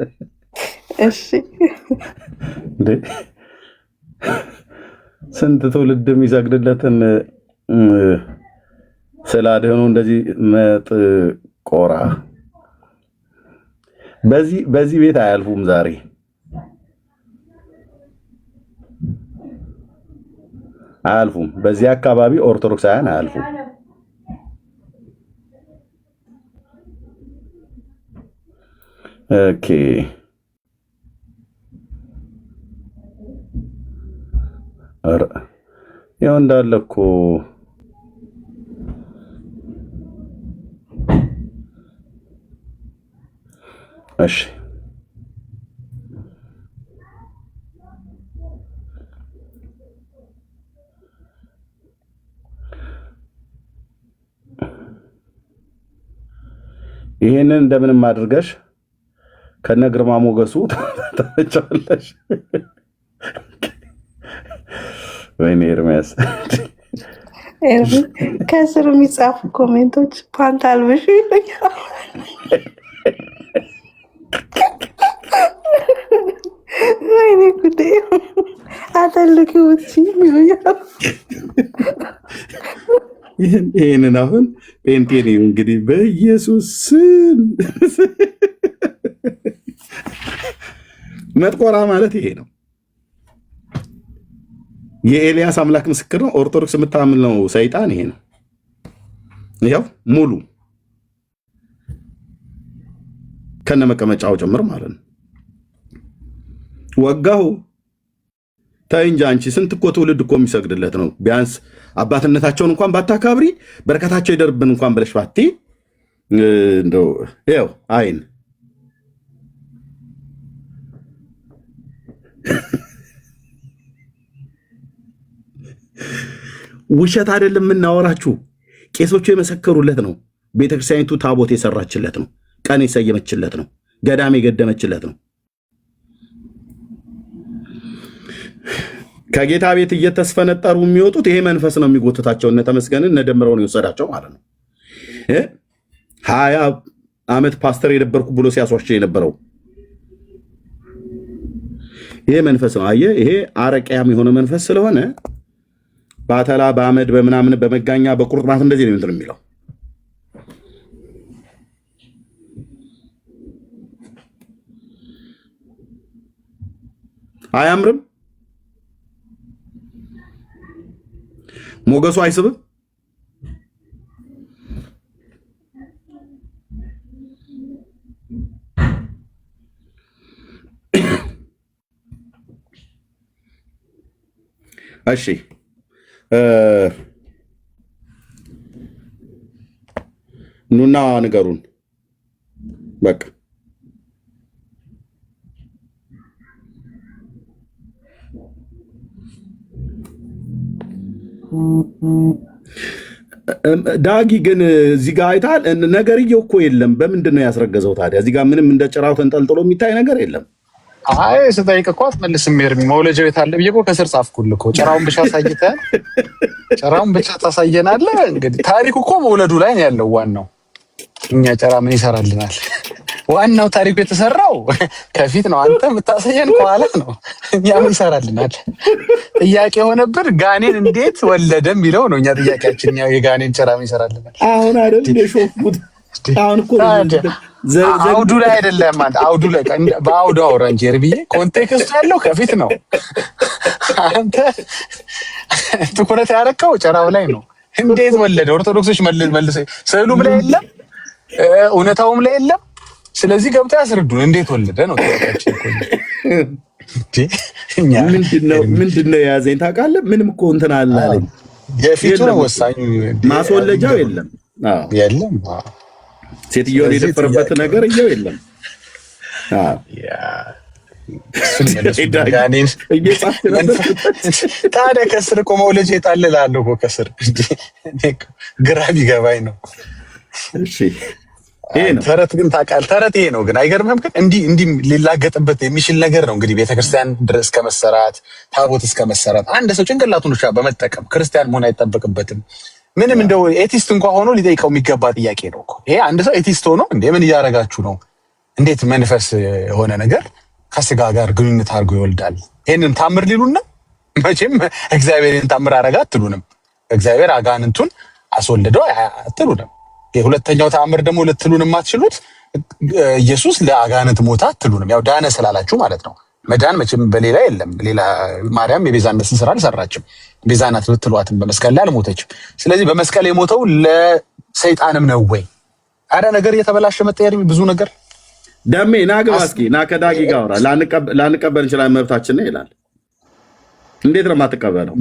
እሺ ስንት ትውልድ የሚሰግድለትን ስላደሆኑ እንደዚህ መጥቆራ በዚህ ቤት አያልፉም። ዛሬ አያልፉም። በዚህ አካባቢ ኦርቶዶክሳውያን አያልፉም። ኦኬ ያው እንዳለ እኮ እሺ ይሄንን እንደምንም አድርገሽ ከነ ግርማ ሞገሱ ተመቻለሽ። ወይኔ ኤርሚያስ ከስር የሚጻፉ ኮሜንቶች ፓንት አልብሽ ይለኛል። ወይኔ ጉዴ አተልኪው ይሉኛል። ይህንን አሁን ጴንጤን እንግዲህ በኢየሱስ ስም መጥቆራ ማለት ይሄ ነው። የኤልያስ አምላክ ምስክር ነው። ኦርቶዶክስ የምታምን ነው። ሰይጣን ይሄ ነው። ያው ሙሉ ከነ መቀመጫው ጭምር ማለት ነው። ወጋሁ ተይ እንጂ አንቺ ስንት እኮ ትውልድ እኮ የሚሰግድለት ነው። ቢያንስ አባትነታቸውን እንኳን ባታካብሪ በረከታቸው ይደርብን እንኳን ብለሽ ባቲ እንደው ያው አይን ውሸት አይደለም የምናወራችሁ። ቄሶቹ የመሰከሩለት ነው። ቤተክርስቲያኒቱ ታቦት የሰራችለት ነው። ቀን የሰየመችለት ነው። ገዳም የገደመችለት ነው። ከጌታ ቤት እየተስፈነጠሩ የሚወጡት ይሄ መንፈስ ነው የሚጎትታቸው። እነ ተመስገንን እነ ደምረውን የወሰዳቸው ማለት ነው። 20 ዓመት ፓስተር የነበርኩ ብሎ ሲያስዋሽ የነበረው ይሄ መንፈስ ነው። አየህ፣ ይሄ አረቂያም የሆነ መንፈስ ስለሆነ በአተላ በአመድ በምናምን በመጋኛ በቁርጥማት እንደዚህ ነው እንትን የሚለው። አያምርም? ሞገሱ አይስብም? እሺ ኑና ንገሩን። በቃ ዳጊ ግን እዚህ ጋር አይታል። ነገርየው እኮ የለም። በምንድን ነው ያስረገዘው ታዲያ? እዚህ ጋር ምንም እንደ ጭራው ተንጠልጥሎ የሚታይ ነገር የለም። አይ ስጠይቅ እኮ አትመልስም። ኤርሚ መውለጃው የት አለ ብዬ እኮ ከስር ጻፍኩልህ እኮ። ጭራውን ብቻ አሳይተህ ጭራውን ብቻ ታሳየናለህ። እንግዲህ ታሪኩ እኮ መውለዱ ላይ ነው ያለው። ዋናው እኛ ጭራ ምን ይሰራልናል? ዋናው ታሪኩ የተሰራው ከፊት ነው። አንተ የምታሳየን ከኋላ ነው። እኛ ምን ይሰራልናል? ጥያቄ የሆነብን ጋኔን እንዴት ወለደ የሚለው ነው። እኛ ጥያቄያችን ያው የጋኔን ጭራ ምን ይሰራልናል? አሁን አይደል የሾፍኩት። አሁን እኮ አውዱ ላይ አይደለም። አውዱ ላይ በአውዱ አውራ እንጂ ኤርሚዬ፣ ኮንቴክስቱ ያለው ከፊት ነው። አንተ ትኩረት ያደረከው ጭራው ላይ ነው። እንዴት ወለደ? ኦርቶዶክሶች መልሰ ስዕሉም ላይ የለም፣ እውነታውም ላይ የለም። ስለዚህ ገብተው ያስረዱን እንዴት ወለደ ነው ጥያቄያችን። ምንድነው የያዘኝ ታውቃለህ? ምንም እኮ እንትን አላለኝ። የፊቱ ነው ወሳኙ። ማስወለጃው የለም የለም። ሴትዮን የደፈረበት ነገር እየው የለም። ታዲያ ከስር እኮ መውለጃ የጣልላለሁ እኮ ከስር ግራ ቢገባኝ ነው። ተረት ግን ታውቃለህ፣ ተረት ይሄ ነው ግን አይገርምህም? ግን እንዲህ ሊላገጥበት የሚችል ነገር ነው እንግዲህ ቤተክርስቲያን ድረስ እስከ መሰራት፣ ታቦት እስከ መሰራት። አንድ ሰው ጭንቅላቱን ብቻ በመጠቀም ክርስቲያን መሆን አይጠበቅበትም። ምንም እንደው ኤቲስት እንኳን ሆኖ ሊጠይቀው የሚገባ ጥያቄ ነው እኮ ይሄ። አንድ ሰው ኤቲስት ሆኖ እንዴ ምን እያደረጋችሁ ነው? እንዴት መንፈስ የሆነ ነገር ከስጋ ጋር ግንኙነት አድርጎ ይወልዳል? ይሄንን ታምር ሊሉና መቼም እግዚአብሔርን ታምር አረጋ አትሉንም። እግዚአብሔር አጋንንቱን አስወልደው አትሉንም። የሁለተኛው ተአምር ደግሞ ልትሉን የማትችሉት ኢየሱስ ለአጋንንት ሞታ አትሉንም። ያው ዳነ ስላላችሁ ማለት ነው። መዳን መቼም በሌላ የለም። ሌላ ማርያም የቤዛነትን ስራ አልሰራችም። ቤዛናት ብትሏትም በመስቀል ላይ አልሞተችም። ስለዚህ በመስቀል የሞተው ለሰይጣንም ነው ወይ? አረ ነገር እየተበላሸ መጣ። ብዙ ነገር ደሜ ናግባ እስኪ ና ከዳጊ ጋር አውራ። ላንቀበል እንችላለን፣ መብታችን ነው ይላል። እንዴት ነው የማትቀበለው?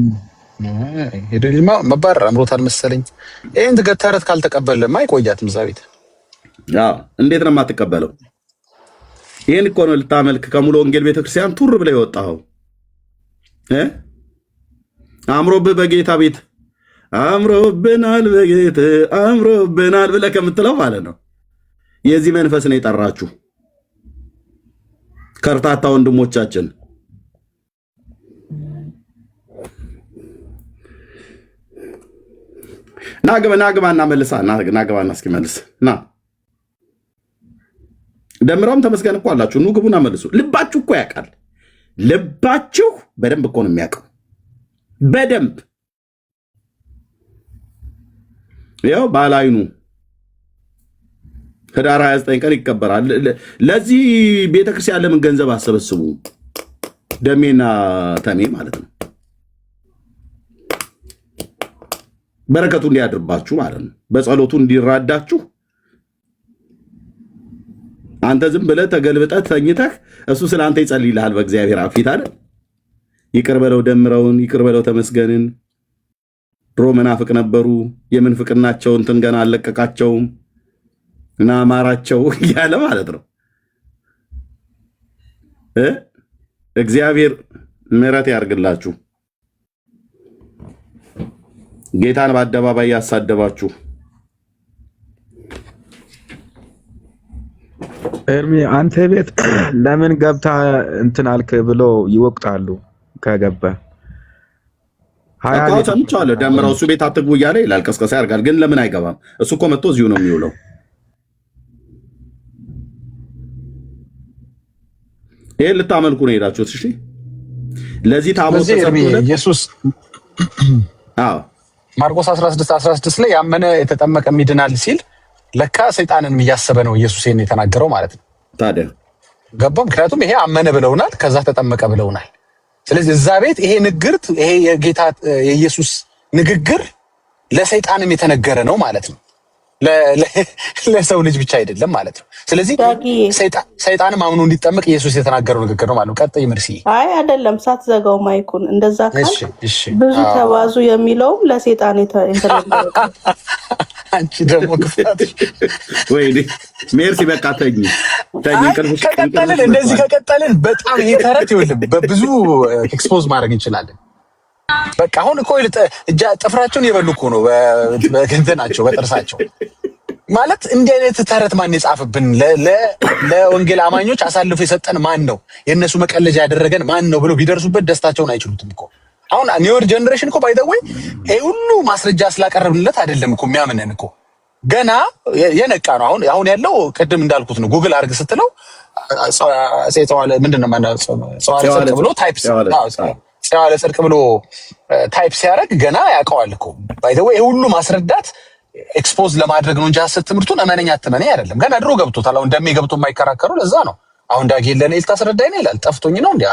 ሄደልማ መባረር አምሮታል መሰለኝ። ይሄን ተረት ካልተቀበለማ አይቆያትም እዛ ቤት። እንዴት ነው የማትቀበለው? ይሄን እኮ ነው ልታመልክ ከሙሉ ወንጌል ቤተክርስቲያን ቱር ብለ የወጣው። አምሮብህ በጌታ ቤት አምሮብናል፣ በጌታ አምሮብናል ብለህ ከምትለው ማለት ነው። የዚህ መንፈስ ነው የጠራችሁ ከርታታ ወንድሞቻችን። ናግባና መልሳ ናግባና እስኪ መልስ ና። ደምራውም ተመስገን እኮ አላችሁ። ኑ ግቡና መልሱ። ልባችሁ እኮ ያውቃል። ልባችሁ በደንብ እኮ ነው የሚያውቀው። በደንብ ያው ባላይኑ ህዳር 29 ቀን ይከበራል። ለዚህ ቤተክርስቲያን ለምን ገንዘብ አሰበስቡ? ደሜና ተሜ ማለት ነው። በረከቱ እንዲያድርባችሁ ማለት ነው። በጸሎቱ እንዲራዳችሁ። አንተ ዝም ብለህ ተገልብጠህ ተኝተህ እሱ ስለ አንተ ይጸልይልሃል በእግዚአብሔር አብ ፊት አይደል? ይቅር በለው ደምረውን፣ ይቅር በለው ተመስገንን። ድሮ መናፍቅ ነበሩ፣ የምንፍቅናቸው እንትን ገና አለቀቃቸውም እና አማራቸው እያለ ማለት ነው። እግዚአብሔር ምሕረት ያርግላችሁ። ጌታን በአደባባይ ያሳደባችሁ ኤርሚ አንተ ቤት ለምን ገብታ እንትን አልክ ብሎ ይወቅጣሉ። ከገባ ሰምቻለሁ። ደምረው እሱ ቤት አትግቡ እያለ ይላል፣ ቀስቀሳ ያርጋል። ግን ለምን አይገባም? እሱ እኮ መጥቶ እዚሁ ነው የሚውለው። ይሄን ልታመልኩ ነው ሄዳችሁት? እሺ ለዚህ ታቦት ተሰጥቶለት ኢየሱስ ማርቆስ 16 ላይ ያመነ የተጠመቀ ይድናል ሲል ለካ ሰይጣንን እያሰበ ነው ኢየሱስ ይሄን የተናገረው ማለት ነው። ታዲያ ገባው? ምክንያቱም ይሄ አመነ ብለውናል፣ ከዛ ተጠመቀ ብለውናል። ስለዚህ እዛ ቤት ይሄ ንግርት ይሄ የጌታ የኢየሱስ ንግግር ለሰይጣንም የተነገረ ነው ማለት ነው። ለሰው ልጅ ብቻ አይደለም ማለት ነው። ስለዚህ ሰይጣንም አምኖ እንዲጠመቅ ኢየሱስ የተናገረው ንግግር ነው ማለት ነው። ቀጥይ መርሲ። አይ አይደለም፣ ሳትዘጋው ማይኩን እንደዛ ካል ብዙ ተባዙ የሚለውም ለሰይጣን የተነገረ። አንቺ ደግሞ ክፍታት ወይ ሜርሲ በቃ ተኝ። ከቀጠልን እንደዚህ ከቀጠልን በጣም ይሄ ተረት ይወልም በብዙ ኤክስፖዝ ማድረግ እንችላለን። በቃ አሁን እኮ ጥፍራቸውን የበሉ እኮ ነው በእንትናቸው በጥርሳቸው ማለት እንዲህ አይነት ተረት ማን የጻፈብን? ለወንጌል አማኞች አሳልፎ የሰጠን ማን ነው? የእነሱ መቀለጃ ያደረገን ማን ነው ብለው ቢደርሱበት ደስታቸውን አይችሉትም እኮ። አሁን ኒውዮር ጀነሬሽን እኮ ባይ ዘ ወይ ይሄ ሁሉ ማስረጃ ስላቀረብንለት አይደለም እኮ የሚያምነን እኮ ገና የነቃ ነው። አሁን ያለው ቅድም እንዳልኩት ነው። ጉግል አድርግ ስትለው ምንድን ነው ጽዋለ ብሎ ታይፕ ጽዋለ ጽድቅ ብሎ ታይፕ ሲያደርግ ገና ያውቀዋል እኮ ባይ ዘ ወይ ይሄ ሁሉ ማስረዳት ኤክስፖዝ ለማድረግ ነው እንጂ ሐሰት ትምህርቱን እመነኝ አትመነኝ አይደለም። ገና ድሮ ገብቶታል። አሁን ደሜ ገብቶ የማይከራከሩ ለዛ ነው። አሁን ዳጊ ለኔ ልታስረዳኝ ነው ይላል። ጠፍቶኝ ነው እንዴ?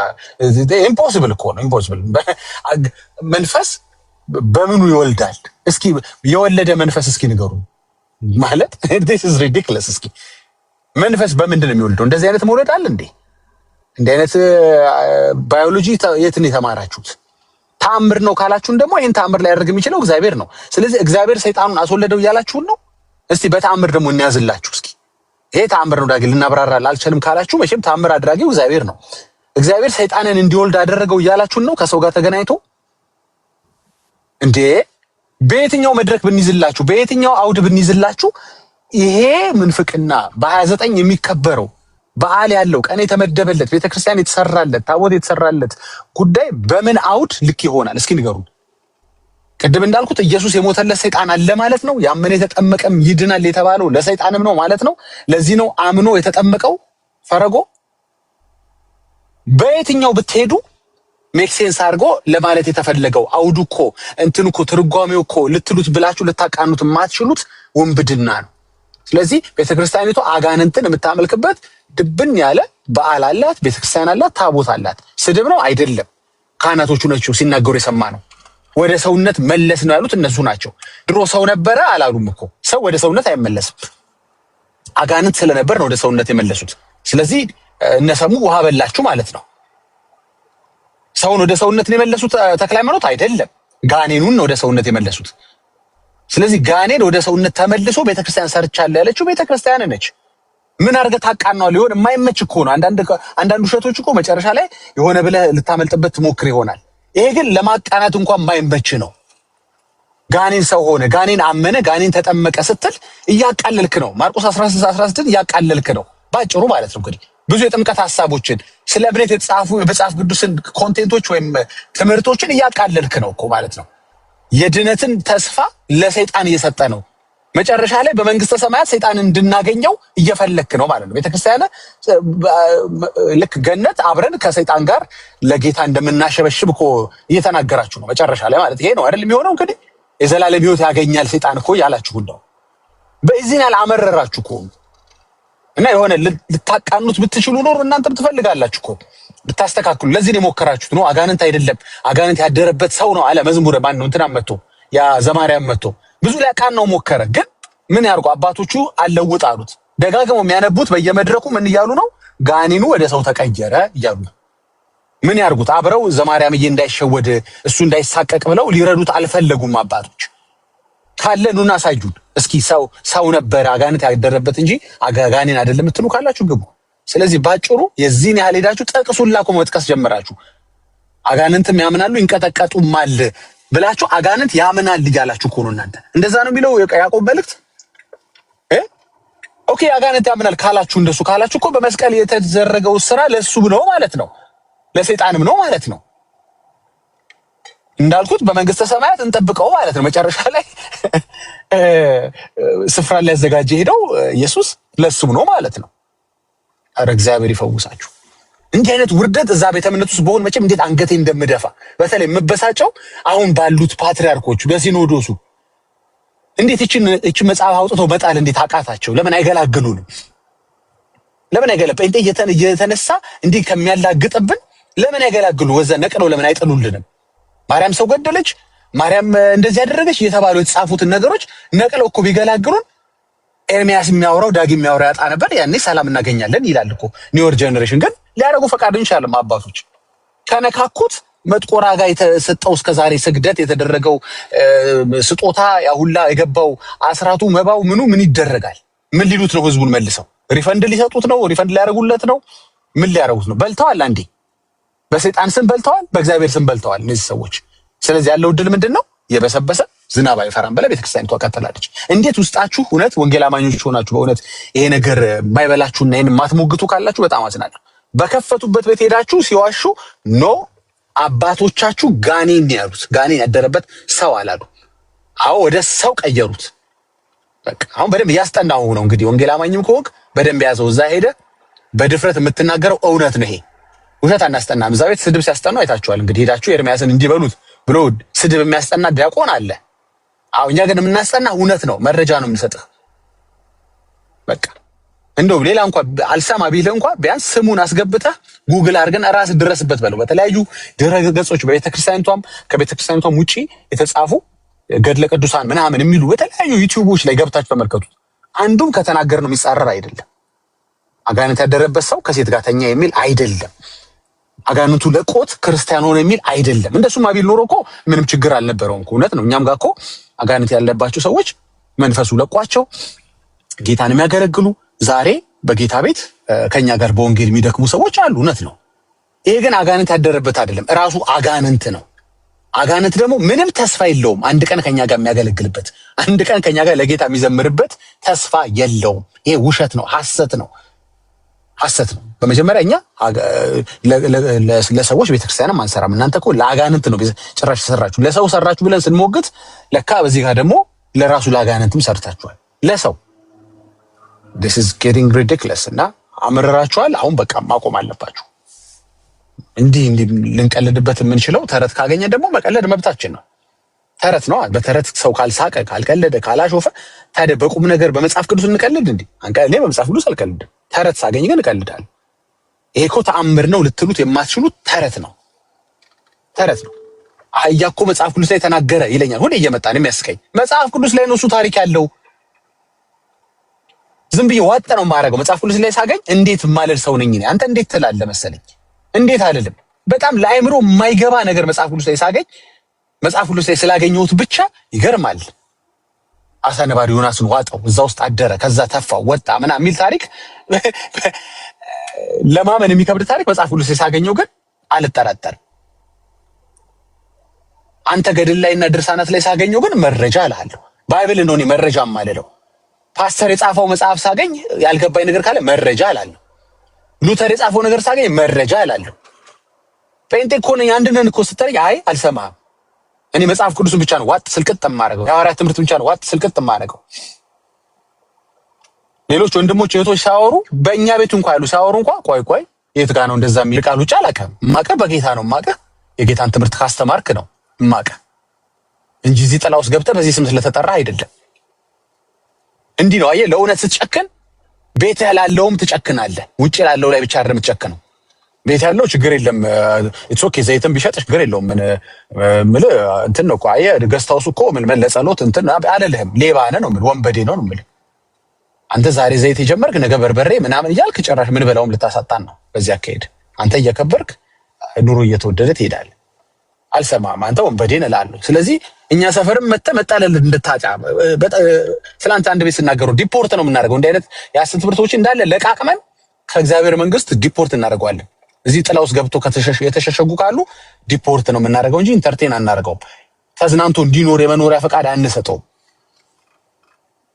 ኢምፖሲብል እኮ ነው። ኢምፖሲብል መንፈስ በምኑ ይወልዳል? እስኪ የወለደ መንፈስ እስኪ ንገሩ ማለት this is ridiculous። እስኪ መንፈስ በምንድን ነው የሚወልደው? እንደዚህ አይነት መውለድ አለ እንዴ? እንዲህ አይነት ባዮሎጂ የት ነው የተማራችሁት? ተአምር ነው ካላችሁን ደግሞ ይሄን ተአምር ላይ ያደርግ የሚችለው እግዚአብሔር ነው። ስለዚህ እግዚአብሔር ሰይጣኑን አስወለደው እያላችሁን ነው። እስቲ በተአምር ደግሞ እንያዝላችሁ እስኪ። ይሄ ተአምር ነው ዳግል ልናብራራ አልችልም ካላችሁ መቼም ተአምር አድራጊው እግዚአብሔር ነው። እግዚአብሔር ሰይጣንን እንዲወልድ አደረገው እያላችሁን ነው። ከሰው ጋር ተገናኝቶ እንዴ በየትኛው መድረክ ብንይዝላችሁ፣ በየትኛው አውድ ብንይዝላችሁ ይሄ ምንፍቅና በ29 የሚከበረው በዓል ያለው ቀን የተመደበለት ቤተክርስቲያን የተሰራለት ታቦት የተሰራለት ጉዳይ በምን አውድ ልክ ይሆናል? እስኪ ንገሩን። ቅድም እንዳልኩት ኢየሱስ የሞተለት ሰይጣን አለ ማለት ነው። ያመነ የተጠመቀም ይድናል የተባለው ለሰይጣንም ነው ማለት ነው። ለዚህ ነው አምኖ የተጠመቀው ፈረጎ። በየትኛው ብትሄዱ ሜክሴንስ አድርጎ ለማለት የተፈለገው አውዱ እኮ እንትኑ እኮ ትርጓሜው እኮ ልትሉት ብላችሁ ልታቃኑት የማትችሉት ውንብድና ነው። ስለዚህ ቤተክርስቲያኒቱ አጋንንትን የምታመልክበት ድብን ያለ በዓል አላት፣ ቤተክርስቲያን አላት፣ ታቦት አላት። ስድብ ነው አይደለም። ካህናቶቹ ናቸው ሲናገሩ የሰማ ነው። ወደ ሰውነት መለስ ነው ያሉት እነሱ ናቸው። ድሮ ሰው ነበረ አላሉም እኮ። ሰው ወደ ሰውነት አይመለስም። አጋንንት ስለነበር ነው ወደ ሰውነት የመለሱት። ስለዚህ እነሰሙ ውሃ በላችሁ ማለት ነው። ሰውን ወደ ሰውነት ነው የመለሱት ተክለ ሃይማኖት አይደለም። ጋኔኑን ወደ ሰውነት የመለሱት። ስለዚህ ጋኔን ወደ ሰውነት ተመልሶ ቤተክርስቲያን ሰርቻለሁ ያለችው ቤተክርስቲያን ነች። ምን አድርገህ ታቃናው? ሊሆን የማይመች እኮ ነው። አንዳንድ ውሸቶች እኮ መጨረሻ ላይ የሆነ ብለህ ልታመልጥበት ትሞክር ይሆናል። ይሄ ግን ለማቃናት እንኳን የማይመች ነው። ጋኔን ሰው ሆነ፣ ጋኔን አመነ፣ ጋኔን ተጠመቀ ስትል እያቃለልክ ነው። ማርቆስ 16 እያቃለልክ ነው ባጭሩ ማለት ነው። እንግዲህ ብዙ የጥምቀት ሐሳቦችን ስለ እምነት የተጻፉ መጽሐፍ ቅዱስን ኮንቴንቶች ወይም ትምህርቶችን እያቃለልክ ነው እኮ ማለት ነው። የድነትን ተስፋ ለሰይጣን እየሰጠ ነው። መጨረሻ ላይ በመንግስተ ሰማያት ሰይጣን እንድናገኘው እየፈለክ ነው ማለት ነው። ቤተክርስቲያን ልክ ገነት አብረን ከሰይጣን ጋር ለጌታ እንደምናሸበሽብ እኮ እየተናገራችሁ ነው መጨረሻ ላይ ማለት ይሄ ነው አይደል የሚሆነው። እንግዲህ የዘላለም ሕይወት ያገኛል ሰይጣን እኮ ያላችሁ ነው። በዚህን ያህል አመረራችሁ እኮ እና የሆነ ልታቃኑት ብትችሉ ኖር እናንተም ትፈልጋላችሁ እኮ ብታስተካክሉ። ለዚህ ነው የሞከራችሁት ነው። አጋንንት አይደለም አጋንንት ያደረበት ሰው ነው አለ መዝሙረ ማን ነው እንትና መጥቶ ያ ዘማርያም መጥቶ ብዙ ሊያቃናው ሞከረ። ግን ምን ያርጉ አባቶቹ አለውጥ አሉት። ደጋግመው የሚያነቡት በየመድረኩ ምን እያሉ ነው? ጋኔኑ ወደ ሰው ተቀየረ እያሉ ነው። ምን ያርጉት? አብረው ዘማርያምዬ እንዳይሸወድ እሱ እንዳይሳቀቅ ብለው ሊረዱት አልፈለጉም አባቶች። ካለ ኑና አሳዩን እስኪ ሰው ነበረ አጋንንት ያደረበት እንጂ ጋኔን አይደለም የምትሉ ካላችሁ ግቡ። ስለዚህ ባጭሩ የዚህን ያህል ሄዳችሁ ጠቅሱላ እኮ መጥቀስ ጀመራችሁ። አጋንንትም ያምናሉ ይንቀጠቀጡማል ብላችሁ አጋንንት ያምናል እያላችሁ እኮ ነው እናንተ። እንደዛ ነው የሚለው ያዕቆብ መልእክት። ኦኬ አጋንንት ያምናል ካላችሁ እንደሱ ካላችሁ እኮ በመስቀል የተደረገው ስራ ለሱ ነው ማለት ነው፣ ለሰይጣንም ነው ማለት ነው። እንዳልኩት በመንግስተ ሰማያት እንጠብቀው ማለት ነው። መጨረሻ ላይ ስፍራ ሊያዘጋጅ ሄደው ኢየሱስ ለሱም ነው ማለት ነው። አረ እግዚአብሔር ይፈውሳችሁ። እንዲህ አይነት ውርደት እዛ ቤተ እምነት ውስጥ በሆን መቼም እንዴት አንገቴ እንደምደፋ በተለይ የምበሳጨው አሁን ባሉት ፓትሪያርኮቹ በሲኖዶሱ እንዴት እቺ መጽሐፍ አውጥተው መጣል እንዴት አቃታቸው? ለምን አይገላግሉንም? ለምን አይገላ ጴንጤ እየተነሳ እንዲህ ከሚያላግጥብን ለምን አይገላግሉ? ወዘ ነቅለው ለምን አይጥሉልንም? ማርያም ሰው ገደለች፣ ማርያም እንደዚህ ያደረገች እየተባሉ የተጻፉትን ነገሮች ነቅለው እኮ ቢገላግሉን ኤርሚያስ የሚያወራው ዳጊ የሚያወራው ያጣ ነበር። ያኔ ሰላም እናገኛለን ይላል እኮ ኒውር ጀነሬሽን። ግን ሊያደርጉ ፈቃድ እንችላለን። አባቶች ከነካኩት መጥቆራ ጋር የተሰጠው እስከዛሬ ስግደት የተደረገው ስጦታ ያሁላ የገባው አስራቱ መባው ምን ይደረጋል? ምን ሊሉት ነው? ህዝቡን መልሰው ሪፈንድ ሊሰጡት ነው? ሪፈንድ ሊያደርጉለት ነው? ምን ሊያደርጉት ነው? በልተዋል። አንዴ በሰይጣን ስም በልተዋል፣ በእግዚአብሔር ስም በልተዋል እነዚህ ሰዎች። ስለዚህ ያለው ድል ምንድነው? የበሰበሰ ዝናብ አይፈራም ብላ ቤተክርስቲያኒቷ ቀጥላለች። እንዴት ውስጣችሁ እውነት ወንጌል አማኞች ሆናችሁ በእውነት ይሄ ነገር የማይበላችሁና ይሄን የማትሞግቱ ካላችሁ በጣም አዝናለሁ። በከፈቱበት ቤት ሄዳችሁ ሲዋሹ ኖ አባቶቻችሁ ጋኔን ያሉት ጋኔን ያደረበት ሰው አላሉ። አዎ ወደ ሰው ቀየሩት። በቃ አሁን በደንብ እያስጠናው ነው። እንግዲህ ወንጌል አማኝም ከሆንክ በደንብ ያዘው። እዛ ሄደ በድፍረት የምትናገረው እውነት ነው። ይሄ ውሸት አናስጠናም። እዛ ቤት ስድብ ሲያስጠኑ አይታችኋል። እንግዲህ ሄዳችሁ ኤርሚያስን እንዲበሉት ብሎ ስድብ የሚያስጠና ዲያቆን አለ። አዎ እኛ ግን የምናስጠና እውነት ነው፣ መረጃ ነው የምንሰጥህ። በቃ እንደው ሌላ እንኳን አልሰማ ቢልህ እንኳን ቢያንስ ስሙን አስገብተህ ጉግል አድርገን ራስህ ድረስበት በለው። በተለያዩ ድረ ገጾች በቤተክርስቲያኒቷም ከቤተክርስቲያኒቷም ውጪ የተጻፉ ገድለ ቅዱሳን ምናምን የሚሉ በተለያዩ ዩቲዩቦች ላይ ገብታችሁ ተመልከቱት። አንዱም ከተናገር ነው የሚጻረር አይደለም። አጋንንት ያደረበት ሰው ከሴት ጋር ተኛ የሚል አይደለም። አጋንንቱ ለቆት ክርስቲያን ሆነ የሚል አይደለም። እንደሱማ ቢል ኖሮ እኮ ምንም ችግር አልነበረውም እኮ። እውነት ነው። እኛም ጋር እኮ አጋንንት ያለባቸው ሰዎች መንፈሱ ለቋቸው ጌታን የሚያገለግሉ ዛሬ በጌታ ቤት ከኛ ጋር በወንጌል የሚደክሙ ሰዎች አሉ። እውነት ነው። ይሄ ግን አጋንንት ያደረበት አይደለም፣ እራሱ አጋንንት ነው። አጋንንት ደግሞ ምንም ተስፋ የለውም። አንድ ቀን ከኛ ጋር የሚያገለግልበት፣ አንድ ቀን ከኛ ጋር ለጌታ የሚዘምርበት ተስፋ የለውም። ይሄ ውሸት ነው፣ ሐሰት ነው፣ ሐሰት ነው። በመጀመሪያ እኛ ለሰዎች ቤተክርስቲያንም አንሰራም። እናንተ እኮ ለአጋንንት ነው ጭራሽ ሰራችሁ። ለሰው ሰራችሁ ብለን ስንሞግት ለካ በዚህ ጋር ደግሞ ለራሱ ለአጋንንትም ሰርታችኋል። ለሰው this is getting ridiculous እና አመረራችኋል። አሁን በቃ ማቆም አለባችሁ። እንዲህ ልንቀልድበት የምንችለው ተረት ካገኘ ደግሞ መቀለድ መብታችን ነው። ተረት ነው። በተረት ሰው ካልሳቀ ካልቀለደ ካላሾፈ ታዲያ በቁም ነገር በመጽሐፍ ቅዱስ እንቀልድ እንዴ? እኔ በመጽሐፍ ቅዱስ አልቀልድም። ተረት ሳገኝ ግን እቀልዳለሁ። ይሄ እኮ ተአምር ነው ልትሉት የማትችሉት ተረት ነው። ተረት ነው። አህያ እኮ መጽሐፍ ቅዱስ ላይ ተናገረ ይለኛል። ሁሌ እየመጣ ነው የሚያስቀኝ። መጽሐፍ ቅዱስ ላይ ነው እሱ ታሪክ ያለው። ዝም ብዬ ዋጥ ነው የማደርገው። መጽሐፍ ቅዱስ ላይ ሳገኝ እንዴት ማለል ሰው ነኝ እኔ። አንተ እንዴት ትላለህ መሰለኝ። እንዴት አልልም። በጣም ለአእምሮ የማይገባ ነገር መጽሐፍ ቅዱስ ላይ ሳገኝ መጽሐፍ ቅዱስ ላይ ስላገኘሁት ብቻ ይገርማል። አሳ ነባሪ ዮናስን ዋጠው፣ እዛ ውስጥ አደረ፣ ከዛ ተፋው፣ ወጣ ምናምን የሚል ታሪክ ለማመን የሚከብድ ታሪክ መጽሐፍ ቅዱስ ላይ ሳገኘው ግን አልጠራጠርም። አንተ ገድል ላይና ድርሳናት ላይ ሳገኘው ግን መረጃ እልሃለሁ። ባይብል ነው እኔ መረጃ የማልለው። ፓስተር የጻፈው መጽሐፍ ሳገኝ ያልገባኝ ነገር ካለ መረጃ እላለሁ። ሉተር የጻፈው ነገር ሳገኝ መረጃ እላለሁ። ጴንጤ እኮ ነኝ አንድ ነን እኮ ስትለኝ አይ አልሰማህም። እኔ መጽሐፍ ቅዱስን ብቻ ነው ዋጥ ስልቅጥ የማደርገው። የሐዋርያት ትምህርት ብቻ ነው ዋጥ ስልቅጥ የማደርገው። ሌሎች ወንድሞች እህቶች ሲያወሩ በእኛ ቤት እንኳን ያሉ ሲያወሩ እንኳን ቆይ የት ጋር ነው እንደዛ የሚል ቃል ውጭ አላውቅም። የማውቅህ በጌታ ነው የማውቅህ። የጌታን ትምህርት ካስተማርክ ነው የማውቅህ እንጂ እዚህ ጥላ ውስጥ ገብተህ በዚህ ስም ስለተጠራ አይደለም። እንዲህ ነው አየህ። ለእውነት ስትጨክን ቤትህ ላለውም ትጨክናለህ። ውጭ ላለው ላይ ብቻ አይደለም ትጨክነው። ቤት ያለው ችግር የለም ኢትስ ኦኬ። ዘይትም ቢሸጥ ችግር የለውም። ምን እንትን ነው እኮ አየህ። ገስታውስ እኮ ምን ለጸሎት እንትን አይደለም። ሌባ ነህ ነው ምን ወንበዴ ነው ነው ምን አንተ ዛሬ ዘይት የጀመርክ ነገ በርበሬ ምናምን እያልክ ጭራሽ ምን በላውም ልታሳጣን ነው። በዚህ አካሄድ አንተ እየከበርክ ኑሮ እየተወደደ ትሄዳለህ። አልሰማም። አንተ ወንበዴ ነህ እላለሁ። ስለዚህ እኛ ሰፈርም መጣለል እንድታጫ ስላንተ አንድ ቤት ስናገሩ ዲፖርት ነው የምናደርገው። እንዲህ አይነት የሐሰት ትምህርቶች እንዳለ ለቃቅመን ከእግዚአብሔር መንግስት ዲፖርት እናደርገዋለን። እዚህ ጥላ ውስጥ ገብቶ የተሸሸጉ ካሉ ዲፖርት ነው የምናደርገው እንጂ ኢንተርቴን አናደርገውም። ተዝናንቶ እንዲኖር የመኖሪያ ፈቃድ አንሰጠውም።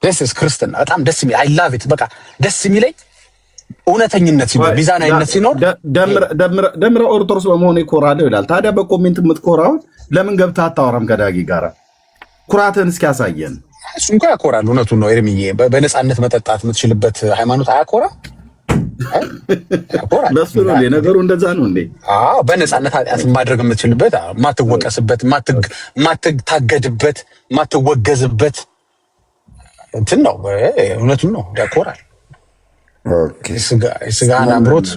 ደስ ክርስትና በጣም ደስ የሚል አይ ላቭ ኢት። በቃ ደስ የሚለኝ እውነተኝነት ሲኖር ሚዛናዊነት ሲኖር ደምረ ኦርቶዶክስ በመሆን ይኮራል ይላል። ታዲያ በኮሜንት የምትኮራው ለምን ገብተህ አታወራም ከዳጊ ጋር? ኩራትህን እስኪ ያሳየን። እሱ እንኳን ያኮራል። እውነቱን ነው ኤርሚዬ። በነፃነት መጠጣት የምትችልበት ሃይማኖት አያኮራ? በሱ ነው ነገሩ። እንደዛ ነው እንዴ? በነፃነት ኃጢአት ማድረግ የምትችልበት፣ የማትወቀስበት፣ የማትታገድበት፣ የማትወገዝበት እንትን ነው። እውነቱን ነው። ያኮራል። የስጋን አምሮት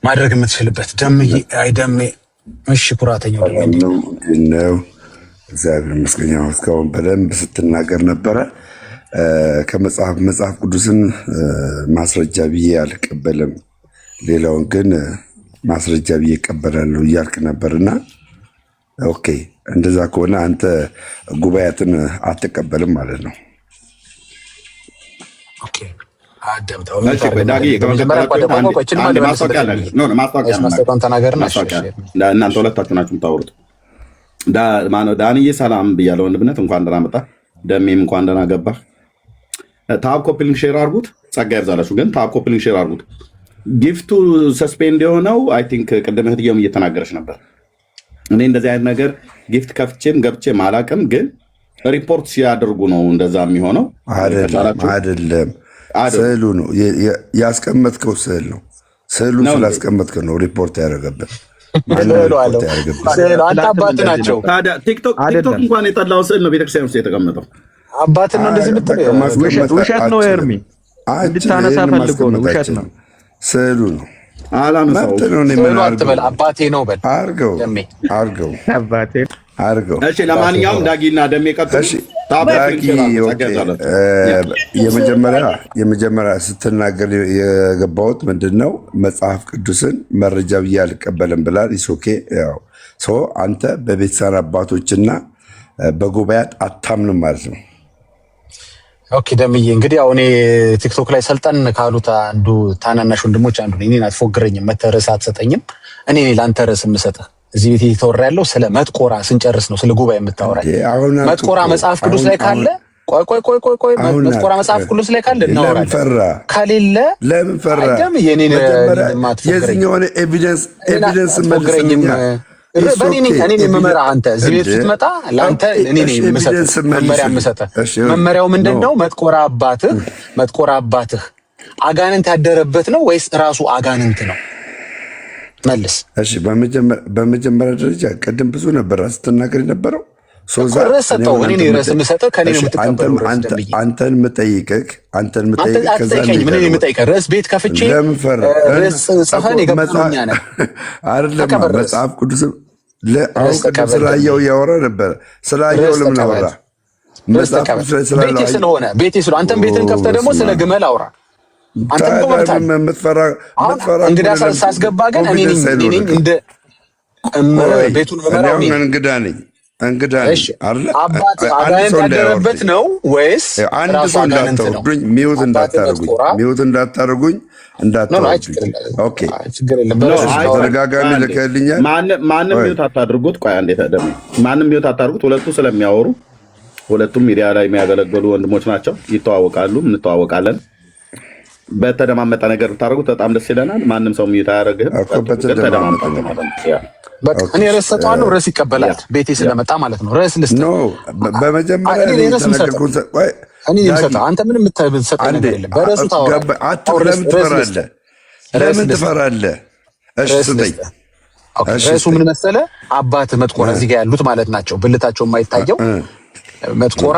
ማድረግ የምትችልበት ደምዬ አይደሜ። እሺ ኩራተኛው ነው። እግዚአብሔር ይመስገን። እስካሁን በደንብ ስትናገር ነበረ። መጽሐፍ ቅዱስን ማስረጃ ብዬ አልቀበልም፣ ሌላውን ግን ማስረጃ ብዬ እቀበላለሁ እያልክ ነበርና፣ ኦኬ እንደዛ ከሆነ አንተ ጉባኤያትን አትቀበልም ማለት ነው። እናንተ ሁለታችሁ ናችሁ የምታወሩት። ዳንዬ ሰላም ብያለሁ ወንድምነት፣ እንኳን ደህና መጣህ። ደሜም እንኳን ደህና ገባህ። ታብ ኮፕሊንግ ሼር አድርጉት። ጸጋ ይብዛላችሁ። ግን ታብ ኮፕሊንግ ሼር አድርጉት። ጊፍቱ ሰስፔንድ የሆነው አይ ቲንክ ቅድም እህትዬም እየተናገረች ነበር። እኔ እንደዚህ አይነት ነገር ጊፍት ከፍቼም ገብቼም አላቅም፣ ግን ሪፖርት ሲያደርጉ ነው እንደዛ የሚሆነው። አይደለም ስዕሉ ነው ያስቀመጥከው፣ ስዕል ነው። ስዕሉን ስላስቀመጥክ ነው ሪፖርት ያደረገበት። አንተ አባት ናቸው። ቲክቶክ እንኳን የጠላው ስዕል ነው ቤተክርስቲያን ውስጥ የተቀመጠው። አባት ነው እንደዚህ የምትለው ውሸት ነው። ኤርሚ እንድታነሳ ፈልጎ ነው። ውሸት ነው። ስዕሉ ነው። አባቴ ነው በል አርገው። እሺ ለማንኛውም ዳጊና ደሜ ቀጥሉ። የመጀመሪያ ስትናገር የገባሁት ምንድን ነው? መጽሐፍ ቅዱስን መረጃ ብዬ አልቀበልም ብላል። ኢሶኬ አንተ በቤተሰብ አባቶችና በጉባኤያት አታምንም ማለት ነው። ኦኬ ደምዬ፣ እንግዲህ አሁን ቲክቶክ ላይ ሰልጠን ካሉት አንዱ ታናናሽ ወንድሞች አንዱ ነኝ። እኔን አትፎግረኝም፣ መተህ ርዕስ አትሰጠኝም። እኔ ለአንተ ርዕስ የምሰጥህ እዚህ ቤት እየተወራ ያለው ስለ መጥቆራ ስንጨርስ ነው፣ ስለ ጉባኤ የምታወራኝ። መጥቆራ መጽሐፍ ቅዱስ ላይ ካለ ቆይ መጥቆራ መጽሐፍ ቅዱስ ላይ ካለ እናወራለን። ከሌለ ለምን ፈራ? የኔን የዚህኛውን ኤቪደንስ መልስልኛ። እኔን የምመራህ አንተ እዚህ ቤት ስትመጣ ለአንተ እኔ መመሪያ የምሰጠህ። መመሪያው ምንድን ነው? መጥቆራ አባትህ አጋንንት ያደረበት ነው ወይስ ራሱ አጋንንት ነው? መልስ። እሺ፣ በመጀመሪያ ደረጃ ቅድም ብዙ ነበር ስትናገር የነበረው። አንተን የምጠይቅህ ርዕስ ቤት ከፍቼ ርዕስ ጽፈን የገባኛ ነ መጽሐፍ ቅዱስ ቅድም ስላየው እያወራ ነበረ። ስላየው ለምን አወራ? ቤቴ ስለሆነ አንተን ቤትን ከፍተህ ደግሞ ስለ ግመል አውራ። እንግዳ ሳስገባ ግን እኔ ነኝ እንደ ቤቱን መመራው እንግዳ ነኝ። አባት አጋንንት ያደረበት ነው ወይስ አንድ ሰው እንዳታወርዱኝ፣ ሚውት እንዳታደርጉኝ። ኦኬ ተደጋጋሚ ልከልኛል። ማንም ሚውት አታድርጉት። ቆይ አንዴ ተደም ማንም ሚውት አታድርጉት። ሁለቱ ስለሚያወሩ ሁለቱም ሚዲያ ላይ የሚያገለግሉ ወንድሞች ናቸው። ይተዋወቃሉ፣ እንተዋወቃለን። በተደማመጠ ነገር ብታደርጉት በጣም ደስ ይለናል። ማንም ሰው ሚውት አያደርግህም። እኔ ርዕስ ሰጠዋለሁ፣ ርዕስ ይቀበላል። ቤቴ ስለመጣ ማለት ነው። ርዕስ ልስጥ ነው። በመጀመሪያ እኔ አንተ ምንም የምትሰጠው ነገር የለም። በርዕሱ ታወራለህ። ለምን ትፈራለህ? እሺ ስጠኝ። ርዕሱ ምን መሰለህ? አባት መጥቆራ እዚህ ጋር ያሉት ማለት ናቸው። ብልታቸው የማይታየው መጥቆራ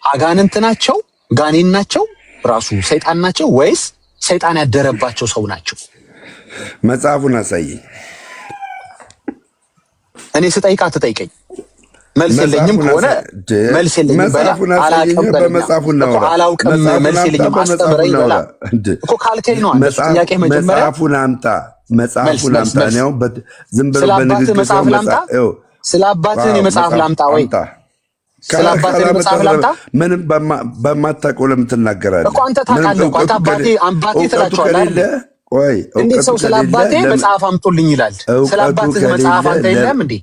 አጋንንት ናቸው፣ ጋኔን ናቸው፣ ራሱ ሰይጣን ናቸው ወይስ ሰይጣን ያደረባቸው ሰው ናቸው? መጽሐፉን አሳየኝ። እኔ ስጠይቅ አትጠይቀኝ። መልስ የለኝም ከሆነ መልስ የለኝም በላ። አላውቅም መልስ የለኝም አስተምረኝ በላ እኮ ካልከኝ ነው። ጥያቄ መጀመሪያ መጽሐፉን አምጣ ነው። ዝም ብሎ በንግግር መጽሐፍ ላምጣ። ስለ አባትህ መጽሐፍ ላምጣ ወይ ስለ አባትህ መጽሐፍ ላምጣ? ምንም በማታውቀው ለምን ትናገራለህ እኮ? አንተ ታውቃለህ እኮ። አንተ አባቴ ትላቸዋለህ አይደል? እንዴት ሰው ስለ አባቴ መጽሐፍ አምጦልኝ ይላል? ስለ አባትህ መጽሐፍ አንተ የለም እንዴ?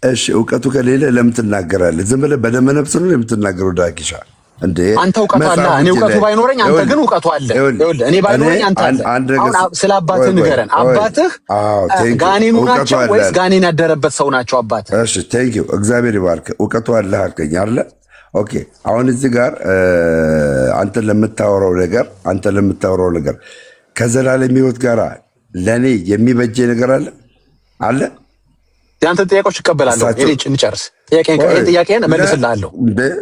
እሺ እውቀቱ ከሌለ ለምን ትናገራለህ? ዝም ብለህ በደመ ነፍስ ነው የምትናገረው ዳጊሻ እንዴ? አንተ እውቀቱ አለ፣ እኔ እውቀቱ ባይኖረኝ አንተ ግን እውቀቱ አለ። ይኸውልህ እኔ ባይኖረኝ አንተ አለ። አሁን ስለ አባትህ ንገረን። አባትህ ጋኔኑ ናቸው ወይስ ጋኔን ያደረበት ሰው ናቸው አባትህ? እሺ ቴንክ ዩ እግዚአብሔር ይባርክ። እውቀቱ አለ አልከኝ አይደለ? ኦኬ አሁን እዚህ ጋር አንተ ለምታወራው ነገር ከዘላለም ሕይወት ጋር ለእኔ የሚበጀ ነገር አለ። የአንተን ጥያቄዎች እቀበላለሁ። እንጨርስ። ጥያቄን እመልስልሃለሁ።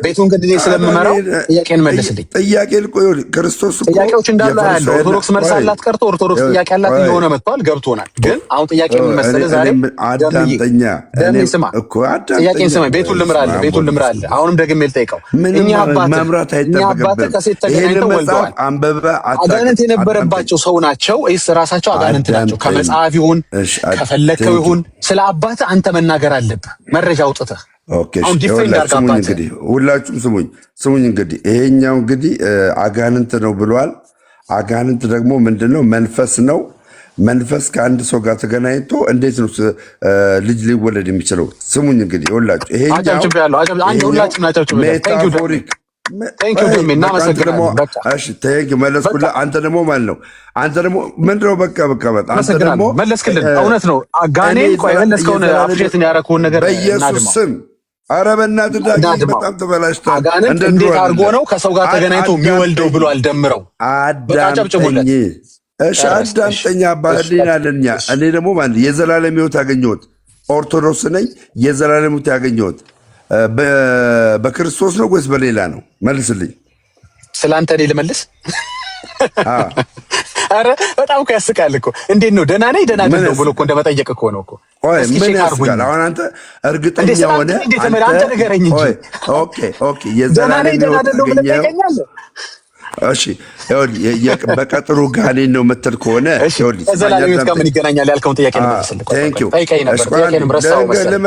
ቤቱን ግን እኔ ስለምመራው ጥያቄን መልስልኝ። ክርስቶስ ጥያቄዎች እንዳሉ ያለው ኦርቶዶክስ መልስ አላት ቀርቶ ኦርቶዶክስ ጥያቄ አላት እየሆነ መጥቷል። ገብቶናል። ግን አሁን ጥያቄ የምመሰልህ ዛሬ ደሜ ስማ፣ ጥያቄን ስማ። ቤቱን ልምራለህ። አሁንም ደግሜ ልጠይቀው። እኛ አባትህ ከሴት ተገናኝተው ወልደዋል። አጋንንት የነበረባቸው ሰው ናቸው ወይስ ራሳቸው አጋንንት ናቸው? ከመጽሐፍ ይሁን ከፈለከው ይሁን ስለ አባትህ አንተ መናገር አለብህ፣ መረጃ አውጥተህ። እንግዲህ ሁላችሁም ስሙኝ። እንግዲህ ይሄኛው እንግዲህ አጋንንት ነው ብሏል። አጋንንት ደግሞ ምንድን ነው? መንፈስ ነው። መንፈስ ከአንድ ሰው ጋር ተገናኝቶ እንዴት ነው ልጅ ሊወለድ የሚችለው? ስሙኝ እንግዲህ ሁላችሁ ሜታፎሪክ መለስኩልህ። አንተ ደግሞ ማለት ነው አንተ ደግሞ ምንድን ነው በቃ አንተ ደግሞ መለስክልን። እውነት ነው ጋኔን መለስከውን አፍሼትን ያደረኩውን ነገር በኢየሱስ ስም ኧረ በእናትህ በጣም ተበላሽቷል። አጋንንት እንዴት አድርጎ ነው ከሰው ጋር ተገናኝቶ የሚወልደው ብሎ አልደምረው። አዳምጠኝ እሺ፣ አዳምጠኝ። ባህልና ለኛ እኔ ደግሞ ማለት የዘላለም ሕይወት ያገኘሁት ኦርቶዶክስ ነኝ። የዘላለም ሕይወት ያገኘሁት በክርስቶስ ነው ወይስ በሌላ ነው? መልስልኝ። ስለአንተ እኔ ልመልስ? አረ በጣም እኮ ያስቃል እኮ። እንዴት ነው ደህና ነኝ ደህና አይደለሁም ብሎ እኮ እንደመጠየቅ እኮ ነው እኮ። ምን ያስቃል? አሁን አንተ እርግጠኛ ሆነ አንተ ንገረኝ እንጂ። ኦኬ የዘላለም ሕይወት ታገኛለህ። እሺ በቀጥሩ ጋኔን ነው የምትል ከሆነ ከዘላለም ሕይወት ጋር ምን ይገናኛል ያልከውን ጥያቄ ነው መልስልህ። ጠይቀኝ ነበር ጥያቄንም ረሳው መሰለህ።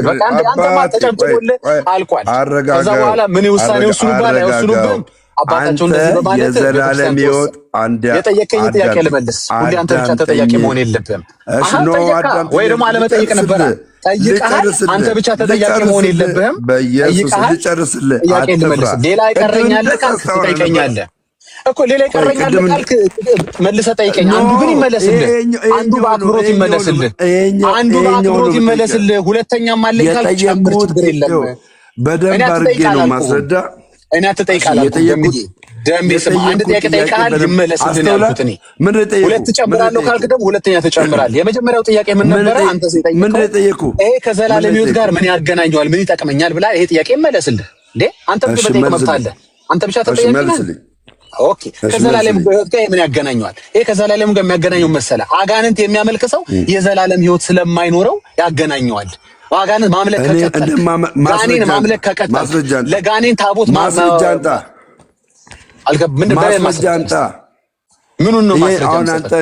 በቃ አንተማ ተጨብጭቦልህ አልቋል። ከዛ በኋላ ምን ውሳኔ ወስኑብሃል አይወስኑብህም አባታቸው እንደዚህ በማለት የዘላለም ሕይወት የጠየቀኝ ጥያቄ ልመልስ። ሁሌ አንተ ብቻ ተጠያቂ መሆን የለብህም። ወይ ደግሞ አለመጠየቅ ነበረ። ጠይቀሃል፣ አንተ ብቻ ተጠያቂ መሆን የለብህም። ጠይቀሃል፣ ጥያቄ ልመልስ። ሌላ ይቀረኛል ካልክ ትጠይቀኛለህ እኮ። ሌላ ይቀረኛል ካልክ መልሰህ ጠይቀኝ። አንዱ ግን ይመለስልህ፣ አንዱ በአክብሮት ይመለስልህ፣ ሁለተኛም አለኝ ካልክ ጨምር፣ ችግር የለም። በደንብ አድርጌ ነው ማስረዳ። እኔ አትጠይቃለህ ደምቤ ስማ፣ አንድ ጥያቄ ጠይቀሃል፣ ይመለስልህ ያልኩት እኔ። ሁለት ጨምራለሁ ካልክ ደግሞ ሁለተኛ ትጨምራለህ። የመጀመሪያው ጥያቄ ምን ነበረ? አንተ ጠየቀው፣ ይሄ ከዘላለም ሕይወት ጋር ምን ያገናኘዋል፣ ምን ይጠቅመኛል ብላ ይሄ ጥያቄ ይመለስልህ እንዴ? አንተ ብቻ መጠየቅ መብት አለ። አንተ ብቻ ተጠያቂ ነህ። ኦኬ፣ ከዘላለም ሕይወት ጋር ምን ያገናኘዋል? ይሄ ከዘላለም ጋር የሚያገናኘው መሰለህ? አጋንንት የሚያመልክ ሰው የዘላለም ሕይወት ስለማይኖረው ያገናኘዋል። አጋንንት ማምለክ ከቀጠለ ጋኔን ማምለክ ከቀጠለ ለጋኔን ታቦት ማስረጃ አንተ ምኑን ነው ማስረጃ? አሁን አንተ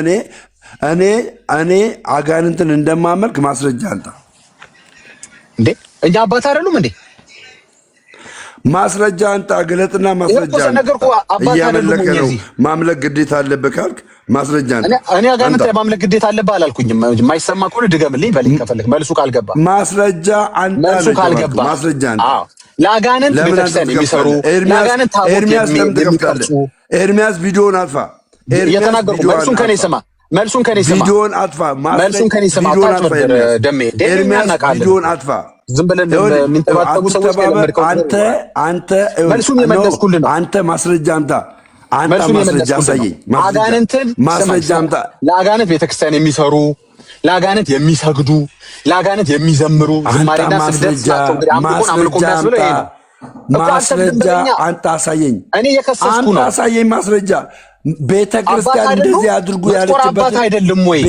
እኔ አጋንንትን እንደማመልክ ማስረጃ አንተ እንዴ? እኛ አባት አይደሉም እንዴ? ማስረጃ አንተ ግለጥና ማስረጃ እያመለከ ነው። ማምለክ ግዴታ አለብህ ካልክ ማስረጃ አንተ። እኔ አጋንንት ማምለክ ግዴታ አለብህ አላልኩኝም። የማይሰማ ከሆነ ድገምልኝ በልኝ ከፈለክ። መልሱ ካልገባ ማስረጃ አንተ። መልሱ ካልገባ ማስረጃ አንተ። ለአጋንንት ቤተክርስቲያን የሚሰሩ ለአጋንንት ታቦት የሚቀርጹ ኤርሚያስ ቪዲዮን አጥፋ። የተናገሩ መልሱን ከኔ ስማ። መልሱን ከኔ ስማ። ቪዲዮን አጥፋ። መልሱን ከኔ ስማ። ደሜ ኤርሚያስ ቪዲዮን አጥፋ። ዝም ብለን የሚንጠባጠቡ ሰዎች አንተ መልሱን የመለስኩልህ ነው። አንተ ማስረጃ አምጣ። አንተ ማስረጃ አሳየኝ። አጋንንትን ማስረጃ አምጣ። ለአጋንንት ቤተክርስቲያን የሚሰሩ ለአጋንንት የሚሰግዱ ለአጋንንት የሚዘምሩ ዝማሬና ስግደት ናቸው። እንግዲህ አምልኮ የሚያስብለው ይሄ ነው። ማስረጃ አንተ አሳየኝ። እኔ የከሰስኩ ነው። አሳየኝ ማስረጃ። ቤተክርስቲያን እንደዚህ አድርጉ ያለችበት አይደለም ወይ?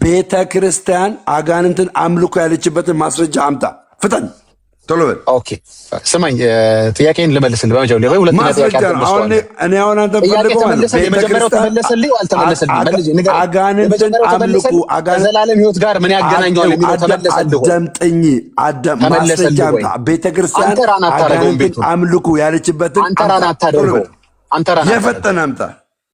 ቤተክርስቲያን አጋንንትን አምልኮ ያለችበትን ማስረጃ አምጣ። ፍጠን፣ ቶሎ በል። ኦኬ ስማኝ፣ ጥያቄን ልመልስልህ። በመጀመሪያ ወይ ሁለተኛ ጥያቄ አልተመለሰልኝ። እኔ አሁን አንተ ፈልገው የመጀመሪያው ተመለሰልኝ አልተመለሰልኝ? አጋንንትን አምልኩ ከዘላለም ሕይወት ጋር ምን ያገናኘዋል የሚለው ተመለሰልህ ወይ? አዳምጠኝ። ማስረጃ አምጣ። ቤተክርስቲያን አጋንንትን አምልኩ ያለችበትን አንተ ራን አታደርገው። አንተ ራን የፈጠነ አምጣ።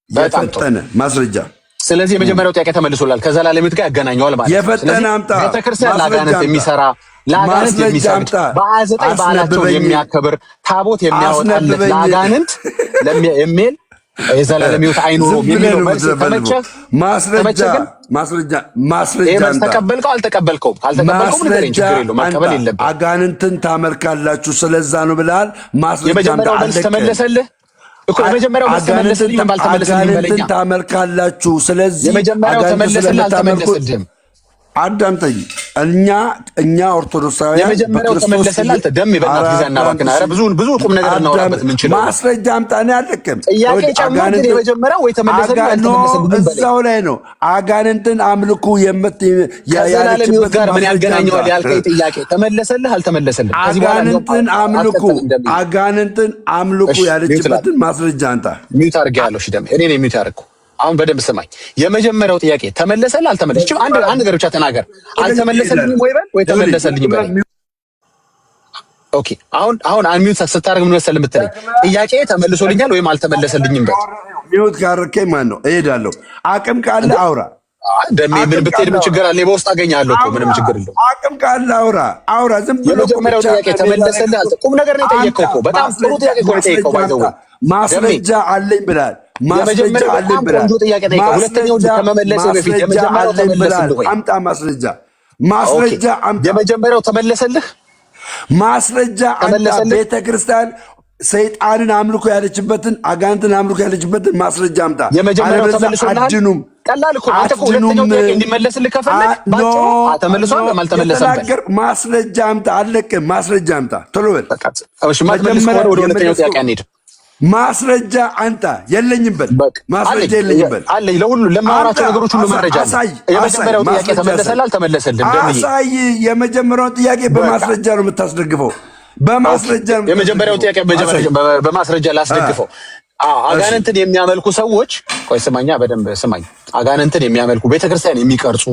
የፈጠነ ማስረጃ። ስለዚህ የመጀመሪያው ጥያቄ ተመልሶላል። ከዘላለም ሕይወት ጋር ያገናኘዋል ማለት ነው። የፈጠነ አምጣ። ቤተክርስቲያን ለአጋንንት የሚሰራ ለአጋንንት የሚሰግድ በ29 በዓላቸው የሚያከብር ታቦት የሚያወጣለት ለአጋንንት የሚል የዘላለም ሕይወት አይኖረውም የሚለው መልስ ተመቸህ? ማስረጃ ተቀበልከው አልተቀበልከውም? ካልተቀበልከው ንገረኝ፣ ችግር የለውም። መቀበል የለብህም። አጋንንትን ታመልካላችሁ ስለዛ ነው ብለሃል። ማስረጃ የመጀመሪያው መልስ ተመለሰልህ? እኮ የመጀመሪያው ተመለሰልኝ ባልተመለሰልኝ በለኛ ታመልካላችሁ። ስለዚህ የመጀመሪያው ተመለሰልኝ አልተመለሰልኝም። አዳምጠኝ። እኛ ኦርቶዶክሳውያን የመጀመሪያው ተመለሰልኝ አልተ ደም ይበናት ጊዜና ባክና ኧረ ብዙ ቁም ነገር እናወራበት ምን ይችላል። ማስረጃ አምጣኔ አልልክም። ጥያቄ ጨምር የመጀመሪያው ወይ ተመለሰልኝ አልተመለሰልኝም በለኝ። እዛው ላይ ነው አጋንንትን አምልኩ ከዘላለም ሕይወት ጋር ምን ያገናኘዋል ያልከኝ ጥያቄ ተመለሰልህ አልተመለሰልህም? አጋንንትን አምልኩ ያለችበትን ማስረጃ አንተ ሚውት አድርጌያለሁ። እሺ ደም እኔ ነኝ ሚውት ያደረኩ። አሁን በደንብ ስማኝ። የመጀመሪያው ጥያቄ ተመለሰልህ አልተመለሰልህም? አንድ ነገር ብቻ ተናገር። አልተመለሰልኝም ወይ በል ወይ ተመለሰልኝም በል። ኦኬ አሁን አንሚውት ስታደርግ ምን መሰለህ የምትለኝ ጥያቄ ተመልሶልኛል ወይም አልተመለሰልኝም በል። ሚውት ካደረከኝ ማን ነው እሄዳለሁ። አቅም ካለ አውራ ደሜ ምን ብትሄድ ምን ችግር አለ? በውስጥ አገኛለሁ እኮ ምንም ችግር የለውም። አቅም ካለ አውራ ዝም ብሎ የመጀመሪያው ጥያቄ ተመለሰልህ ቁም ነገር ነው የጠየቀው እኮ በጣም ጥሩ ጥያቄ እኮ ነው የጠየቀው። ባይዘው ማስረጃ አለኝ ብላል። ማስረጃ አለኝ ብላል። ጥያቄ ጠይቀው። ሁለተኛው ከመመለስ በፊት የመጀመሪያው ተመለሰልህ ወይ? አምጣ ማስረጃ አምጣ። የመጀመሪያው ተመለሰልህ ማስረጃ አምጣ። ቤተክርስቲያን ሰይጣንን አምልኮ ያለችበትን አጋንንትን አምልኮ ያለችበትን ማስረጃ አምጣ። የመጀመሪያው ተመልሶልህ አድኑም ቀላል እኮ አንተ እኮ ሁለተኛው ጥያቄ እንዲመለስልህ ከፈለክ ባጭሩ ተመልሷል አልተመለሰም በል። ማስረጃ አምጣ። አለቅም። ማስረጃ አምጣ ቶሎ በል። እሺ ማትመልስ ከሆነ ወደ ሁለተኛው ጥያቄ አንሄድ። ማስረጃ አንተ የለኝም በል። ማስረጃ የለኝም በል። አለኝ ለሁሉ ለማውራቸው ነገሮች ሁሉ መረጃ አለ። የመጀመሪያው ጥያቄ ተመለሰልህ አልተመለሰልህም? አሳይ። የመጀመሪያውን ጥያቄ በማስረጃ ነው የምታስደግፈው። በማስረጃ ነው የመጀመሪያው ጥያቄ በማስረጃ ላስደግፈው። አጋንንትን የሚያመልኩ ሰዎች ቆይ ስማኛ፣ በደንብ ስማኝ። አጋንንትን የሚያመልኩ ቤተክርስቲያን የሚቀርጹ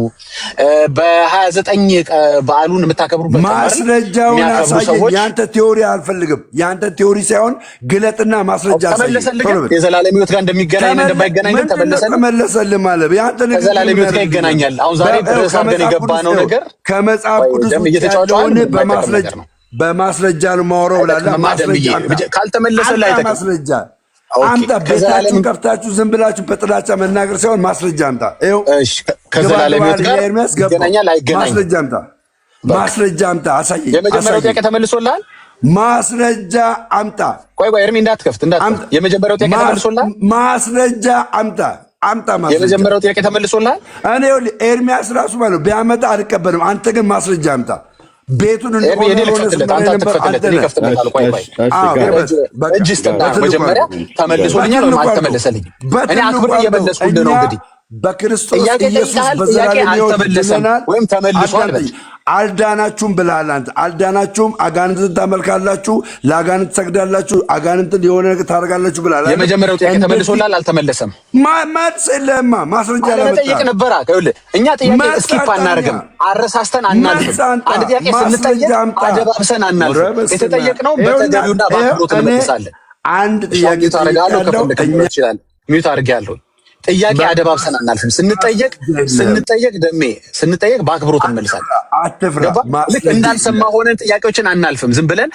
በ29 በዓሉን የምታከብሩበት ማስረጃውን አሳየኝ። ያንተ ቲዮሪ አልፈልግም። ያንተ ቲዮሪ ሳይሆን ግለጥና ማስረጃ አሳየኝ። የዘላለም ሕይወት ጋር እንደሚገናኝ እንደማይገናኝ ተመለሰልህ ማለት ያንተ ነገር ከዘላለም ሕይወት ጋር ይገናኛል። አሁን ዛሬ ድረስ አድርገን የገባነው ነገር ከመጽሐፍ ቅዱስ እየተጫወተን በማስረጃ ነው የማወራው ብላለህ። ማስረጃ ካልተመለሰልህ አይተህ ማስረጃ አምጣ። ቤታችሁን ከፍታችሁ ዝም ብላችሁ በጥላቻ መናገር ሳይሆን ማስረጃ አምጣ። ይኸው ከዘላለም ሕይወት ጋር ይገናኛል አይገናኝም? ማስረጃ አምጣ። ማስረጃ አምጣ። አሳየኝ። የመጀመሪያው ጥያቄ ተመልሶልሃል? ማስረጃ አምጣ። ቆይ ኤርሚ እንዳትከፍት። የመጀመሪያው ጥያቄ ተመልሶልሃል? ማስረጃ አምጣ። ማስረጃ። የመጀመሪያው ጥያቄ ተመልሶልሃል? እኔ ኤርሚያስ ራሱ ማለት ቢያመጣ አልቀበልም። አንተ ግን ማስረጃ አምጣ። ቤቱን እጅ ስጥና መጀመሪያ ተመልሶልኛል ወይም አልተመለሰልኝም? እኔ አክብር እየመለስኩልህ ነው። እንግዲህ በክርስቶስ ኢየሱስ በዘላለም አልተመለሰም ወይም ተመልሷል በል። አልዳናችሁም ብለሃል አንተ። አልዳናችሁም፣ አጋንንትን ታመልካላችሁ፣ ለአጋንንት ትሰግዳላችሁ፣ አጋንንትን የሆነ ነገር ታደርጋላችሁ ብለሃል። የመጀመሪያው ጥያቄ ተመልሶልሃል አልተመለሰም? መልስ የለህማ። ማስረጃ ለመጠየቅ ነበረ። እኛ ጥያቄ እስኪፕ አናደርግም፣ አረሳስተን አናልፍም። አንድ ጥያቄ ስንጠየቅ አደባብሰን አናልፍም። የተጠየቅነው በተገቢውና በአክብሮት እንመልሳለን። አንድ ጥያቄ ታደርጋለሁ፣ ከፈለክ ይችላል። ሚዩት አድርጌያለሁ። ጥያቄ አደባብሰን አናልፍም። ስንጠየቅ ደሜ ስንጠየቅ በአክብሮት እንመልሳለን። ልክ እንዳልሰማ ሆነን ጥያቄዎችን አናልፍም። ዝም ብለን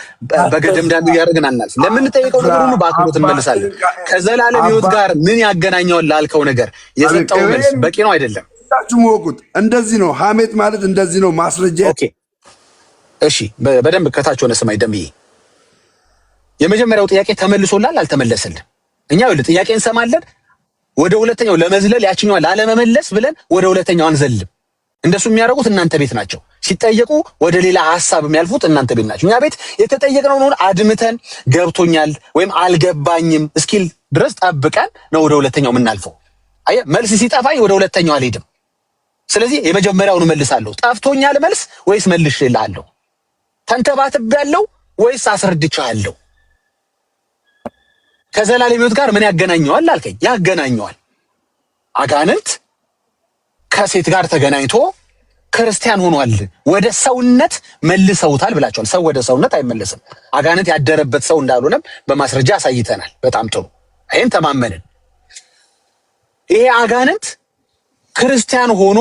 በገደምዳሚ እያደረግን አናልፍም። ለምንጠይቀው ነገር ሁሉ በአክብሮት እንመልሳለን። ከዘላለም ሕይወት ጋር ምን ያገናኘዋል ላልከው ነገር የሰጠው መልስ በቂ ነው አይደለም? ወቁት። እንደዚህ ነው ሐሜት ማለት እንደዚህ ነው። ማስረጃ እሺ፣ በደንብ ከታች ሆነ ስማኝ ደምዬ። የመጀመሪያው ጥያቄ ተመልሶላል አልተመለሰልም? እኛ ጥያቄ እንሰማለን ወደ ሁለተኛው ለመዝለል ያችኛዋን ላለመመለስ ብለን ወደ ሁለተኛው አንዘልም። እንደሱ የሚያደርጉት እናንተ ቤት ናቸው። ሲጠየቁ ወደ ሌላ ሐሳብ የሚያልፉት እናንተ ቤት ናቸው። እኛ ቤት የተጠየቅነውን አድምተን ገብቶኛል ወይም አልገባኝም እስኪል ድረስ ጠብቀን ነው ወደ ሁለተኛው የምናልፈው። አየህ፣ መልስ ሲጠፋኝ ወደ ሁለተኛው አልሄድም። ስለዚህ የመጀመሪያውን መልሳለሁ። ጠፍቶኛል መልስ ወይስ መልሼልሃለሁ? ተንተባትቤያለሁ ወይስ አስረድቻለሁ? ከዘላለም ሕይወት ጋር ምን ያገናኘዋል አልከኝ? ያገናኘዋል። አጋንንት ከሴት ጋር ተገናኝቶ ክርስቲያን ሆኗል፣ ወደ ሰውነት መልሰውታል ብላችኋል። ሰው ወደ ሰውነት አይመለስም። አጋንንት ያደረበት ሰው እንዳልሆነም በማስረጃ አሳይተናል። በጣም ጥሩ፣ ይሄን ተማመንን። ይሄ አጋንንት ክርስቲያን ሆኖ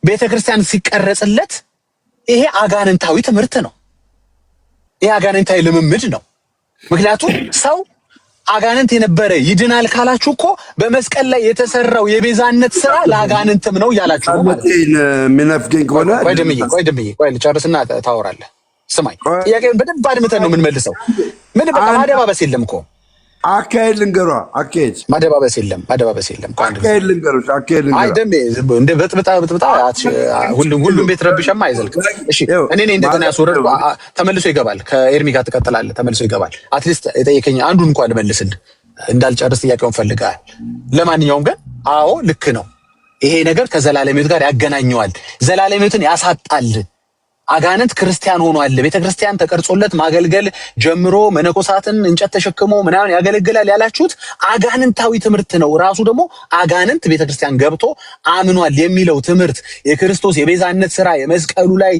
ቤተክርስቲያን ሲቀረጽለት ይሄ አጋንንታዊ ትምህርት ነው። ይሄ አጋንንታዊ ልምምድ ነው። ምክንያቱም ሰው አጋንንት የነበረ ይድናል ካላችሁ እኮ በመስቀል ላይ የተሰራው የቤዛነት ስራ ለአጋንንትም ነው እያላችሁ ነው ማለት ነው። ምንፍገኝ ከሆነ ቆይ ልጨርስና ታወራለህ። ስማኝ፣ ጥያቄውን በደንብ አድምተን ነው የምንመልሰው። ምን በቃ ማደባበስ የለም እኮ አካሄድ ልንገሯ። አካሄድ ማደባበስ የለም። አካሄድ ልንገሮች። አካሄድ አይ ልንገሯ። ደሜ እንደ በጥብጣ ሁሉም ቤት ረብሸማ አይዘልቅም። እሺ እኔ እንደገና ያስወረድኩ ተመልሶ ይገባል። ከኤርሚ ጋር ትቀጥላለህ። ተመልሶ ይገባል። አትሊስት የጠየቀኝ አንዱን እንኳን ልመልስልህ እንዳልጨርስ ጥያቄውን ፈልጋል። ለማንኛውም ግን አዎ ልክ ነው። ይሄ ነገር ከዘላለም ሕይወት ጋር ያገናኘዋል። ዘላለም ሕይወትን ያሳጣል። አጋንንት ክርስቲያን ሆኗል። ቤተክርስቲያን ተቀርጾለት ማገልገል ጀምሮ መነኮሳትን እንጨት ተሸክሞ ምናምን ያገለግላል ያላችሁት አጋንንታዊ ትምህርት ነው። ራሱ ደግሞ አጋንንት ቤተክርስቲያን ገብቶ አምኗል የሚለው ትምህርት የክርስቶስ የቤዛነት ስራ የመስቀሉ ላይ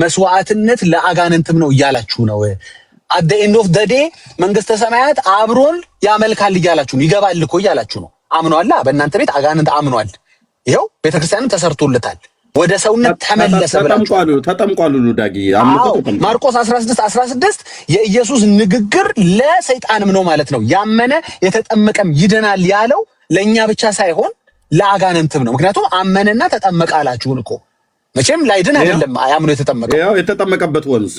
መስዋዕትነት ለአጋንንትም ነው እያላችሁ ነው። at the end of the day መንግስተ ሰማያት አብሮን ያመልካል እያላችሁ ነው። ይገባል እኮ እያላችሁ ነው። አምኗላ። በእናንተ ቤት አጋንንት አምኗል። ይሄው ቤተክርስቲያንም ተሰርቶለታል። ወደ ሰውነት ተመለሰ ብላችሁ ተጠምቋሉ። ዳጊ ማርቆስ 16 የኢየሱስ ንግግር ለሰይጣንም ነው ማለት ነው። ያመነ የተጠመቀም ይድናል ያለው ለእኛ ብቻ ሳይሆን ለአጋንንትም ነው። ምክንያቱም አመነና ተጠመቀ አላችሁን እኮ መቼም ላይድን አይደለም አያምኖ የተጠመቀው። ያው የተጠመቀበት ወንዝ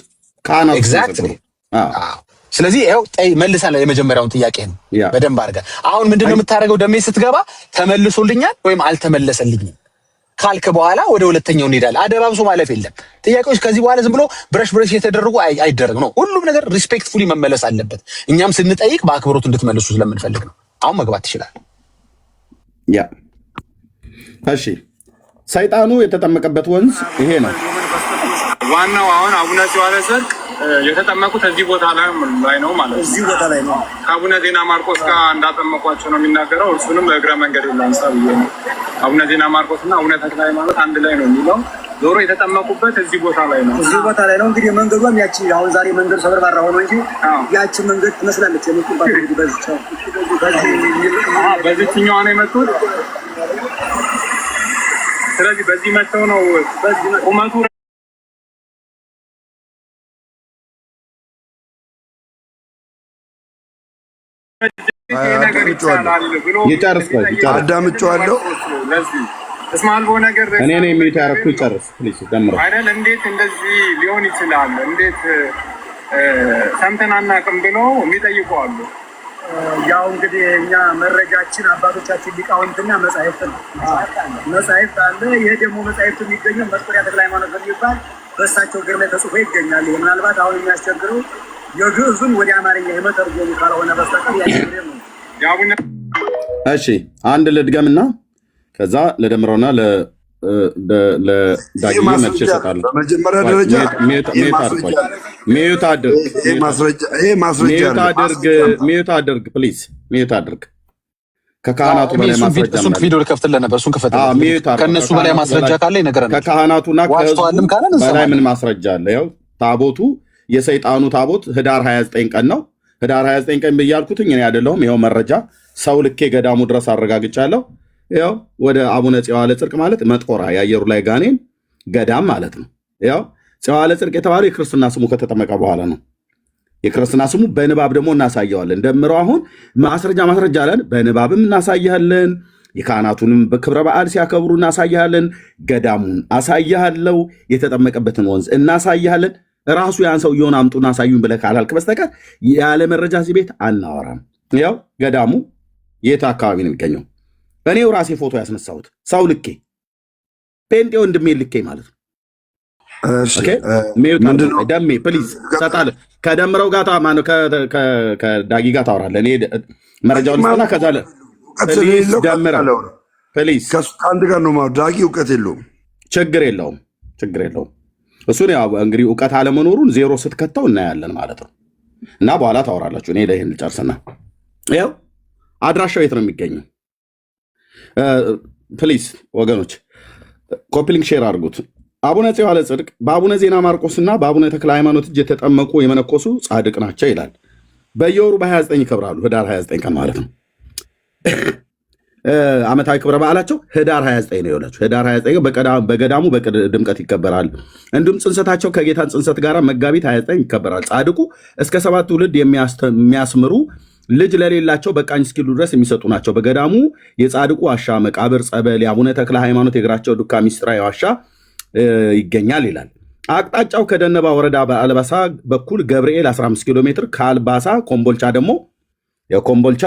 ካናው ኤግዛክትሊ። ስለዚህ ይሄው መልሳለሁ የመጀመሪያውን ጥያቄ ነው በደንብ አድርገህ። አሁን ምንድነው የምታደርገው? ደሜ ስትገባ ተመልሶልኛል ወይም አልተመለሰልኝም ካልክ በኋላ ወደ ሁለተኛው እንሄዳለን። አደባብሶ ማለፍ የለም። ጥያቄዎች ከዚህ በኋላ ዝም ብሎ ብረሽ እየተደረጉ አይደረግ ነው። ሁሉም ነገር ሪስፔክትፉሊ መመለስ አለበት። እኛም ስንጠይቅ በአክብሮት እንድትመልሱ ስለምንፈልግ ነው። አሁን መግባት ትችላል። ያ እሺ፣ ሰይጣኑ የተጠመቀበት ወንዝ ይሄ ነው። ዋናው አሁን አቡነ ዘዋለጽድቅ የተጠመቁት እዚህ ቦታ ላይ ነው ማለት ነው። እዚህ ቦታ ላይ ነው። ከአቡነ ዜና ማርቆስ ጋር እንዳጠመቋቸው ነው የሚናገረው። እሱንም እግረ መንገድ ላንሳብ ነው። አቡነ ዜና ማርቆስ እና አቡነ ተክለ ሃይማኖት አንድ ላይ ነው የሚለው። ዞሮ የተጠመቁበት እዚህ ቦታ ላይ ነው። እዚህ ቦታ ላይ ነው። እንግዲህ መንገዷም ያቺ አሁን ዛሬ መንገዱ ሰበርባራ ሆኖ እንጂ ያቺ መንገድ ትመስላለች። የመጡባት እንግዲህ በዚህኛዋ ነው የመጡት። ስለዚህ በዚህ መጥተው ነው ቁመቱ አዳምጬዋለሁ። እስማልቦ ነገር እኔ ነኝ የሚሉት ያረኩ ይጨርስ ፕሊዝ ደምረው አይደል? እንዴት እንደዚህ ሊሆን ይችላል? እንዴት ሰምተን አናውቅም ብሎ የሚጠይቁ አሉ። ያው እንግዲህ እኛ መረጃችን አባቶቻችን ሊቃውንትና መጻሕፍት አለ። ይሄ ደግሞ መጻሕፍት የሚገኘው መጥቆሪያ ተክለ ሃይማኖት በሚባል በእሳቸው እግር ላይ ተጽፎ ይገኛል። ምናልባት አሁን የሚያስቸግረው የግዕዙን ወደ አማርኛ የመተርጎሙ ካልሆነ በስተቀር ያቡነ። እሺ አንድ ልድገምና ከዛ ለደምረውና ለዳጊ መልስ ይሰጣሉ። በመጀመሪያ ደረጃ ሚዩት አድርግ ፕሊዝ፣ ሚዩት አድርግ። ከካህናቱ በላይ ማስረጃ እሱን ቪዲዮ ልከፍትልህ ነበር። እሱን ከፈተ ከእነሱ በላይ ማስረጃ ካለ ይነገረናል። ከካህናቱና ከህዝቡ በላይ ምን ማስረጃ አለ? ያው ታቦቱ የሰይጣኑ ታቦት ህዳር 29 ቀን ነው። ህዳር 29 ቀን ብያልኩትኝ እኔ አይደለሁም። ይኸው መረጃ ሰው ልኬ ገዳሙ ድረስ አረጋግጫለሁ። ያው ወደ አቡነ ዘዋለጽድቅ ማለት መጥቆራ የአየሩ ላይ ጋኔን ገዳም ማለት ነው። ያው ዘዋለጽድቅ የተባለው የክርስትና ስሙ ከተጠመቀ በኋላ ነው። የክርስትና ስሙ በንባብ ደግሞ እናሳየዋለን። ደምረው አሁን ማስረጃ አለን። በንባብም እናሳያለን። የካህናቱንም በክብረ በዓል ሲያከብሩ እናሳያለን። ገዳሙን አሳያለው። የተጠመቀበትን ወንዝ እናሳያለን። ራሱ ያን ሰው የሆነ አምጡና አሳዩን ብለህ ካላልክ በስተቀር ያለ መረጃ እዚህ ቤት አናወራም። ያው ገዳሙ የት አካባቢ ነው የሚገኘው? እኔው ራሴ ፎቶ ያስነሳሁት ሰው ልኬ ፔንጤ ወንድሜ ልኬ ማለት ነው። ደሜ ፕሊዝ ሰጣለህ። ከደምረው ጋር ማነው ከዳጊ ጋር ታወራለህ። እኔ መረጃውን ልስጥና ከዛ ፕሊዝ ደምረው ፕሊዝ። ከአንድ ጋር ነው ዳጊ እውቀት የለውም። ችግር የለውም። እሱን ያው እንግዲህ እውቀት አለመኖሩን ዜሮ ስትከተው እናያለን ማለት ነው። እና በኋላ ታወራላችሁ። እኔ ይህን ልጨርስና ያው አድራሻው የት ነው የሚገኘው? ፕሊዝ ወገኖች ኮፒሊንግ ሼር አድርጉት። አቡነ ዘዋለጽድቅ በአቡነ ዜና ማርቆስና በአቡነ ተክለ ሃይማኖት እጅ የተጠመቁ የመነኮሱ ጻድቅ ናቸው ይላል። በየወሩ በ29 ይከብራሉ። ህዳር 29 ቀን ማለት ነው። ዓመታዊ ክብረ በዓላቸው ህዳር 29 ነው ይላችሁ። ህዳር 29 በገዳሙ በድምቀት ይከበራል። እንዲሁም ጽንሰታቸው ከጌታን ጽንሰት ጋር መጋቢት 29 ይከበራል። ጻድቁ እስከ 7 ትውልድ የሚያስምሩ ልጅ ለሌላቸው በቃኝ እስኪሉ ድረስ የሚሰጡ ናቸው። በገዳሙ የጻድቁ ዋሻ፣ መቃብር፣ ጸበል፣ የአቡነ ተክለ ሃይማኖት የእግራቸው ዱካ ሚስጥራዊ ዋሻ ይገኛል ይላል። አቅጣጫው ከደነባ ወረዳ በአልባሳ በኩል ገብርኤል 15 ኪሎ ሜትር፣ ከአልባሳ ኮምቦልቻ ደግሞ የኮምቦልቻ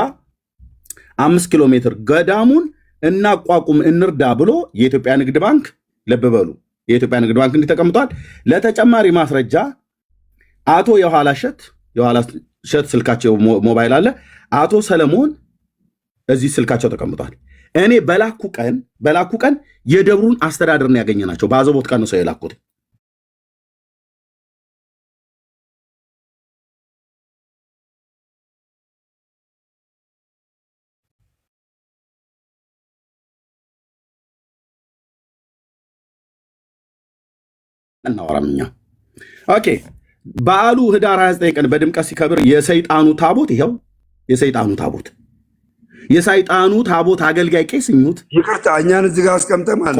5 ኪሎ ሜትር ገዳሙን እናቋቁም እንርዳ ብሎ የኢትዮጵያ ንግድ ባንክ ልብ በሉ የኢትዮጵያ ንግድ ባንክ እንዲህ ተቀምጧል። ለተጨማሪ ማስረጃ አቶ የኋላ እሸት ስልካቸው ሞባይል አለ። አቶ ሰለሞን እዚህ ስልካቸው ተቀምጧል። እኔ በላኩ ቀን የደብሩን አስተዳደር ነው ያገኘናቸው። በአዘቦት ቀን ነው ሰው የላኩት። እናወራምኛ ኦኬ። በዓሉ ህዳር 29 ቀን በድምቀት ሲከብር የሰይጣኑ ታቦት ይኸው የሰይጣኑ ታቦት አገልጋይ ቄስ እኙት ይቅርታ እኛን እዚህ ጋር አስቀምጠህ ማለት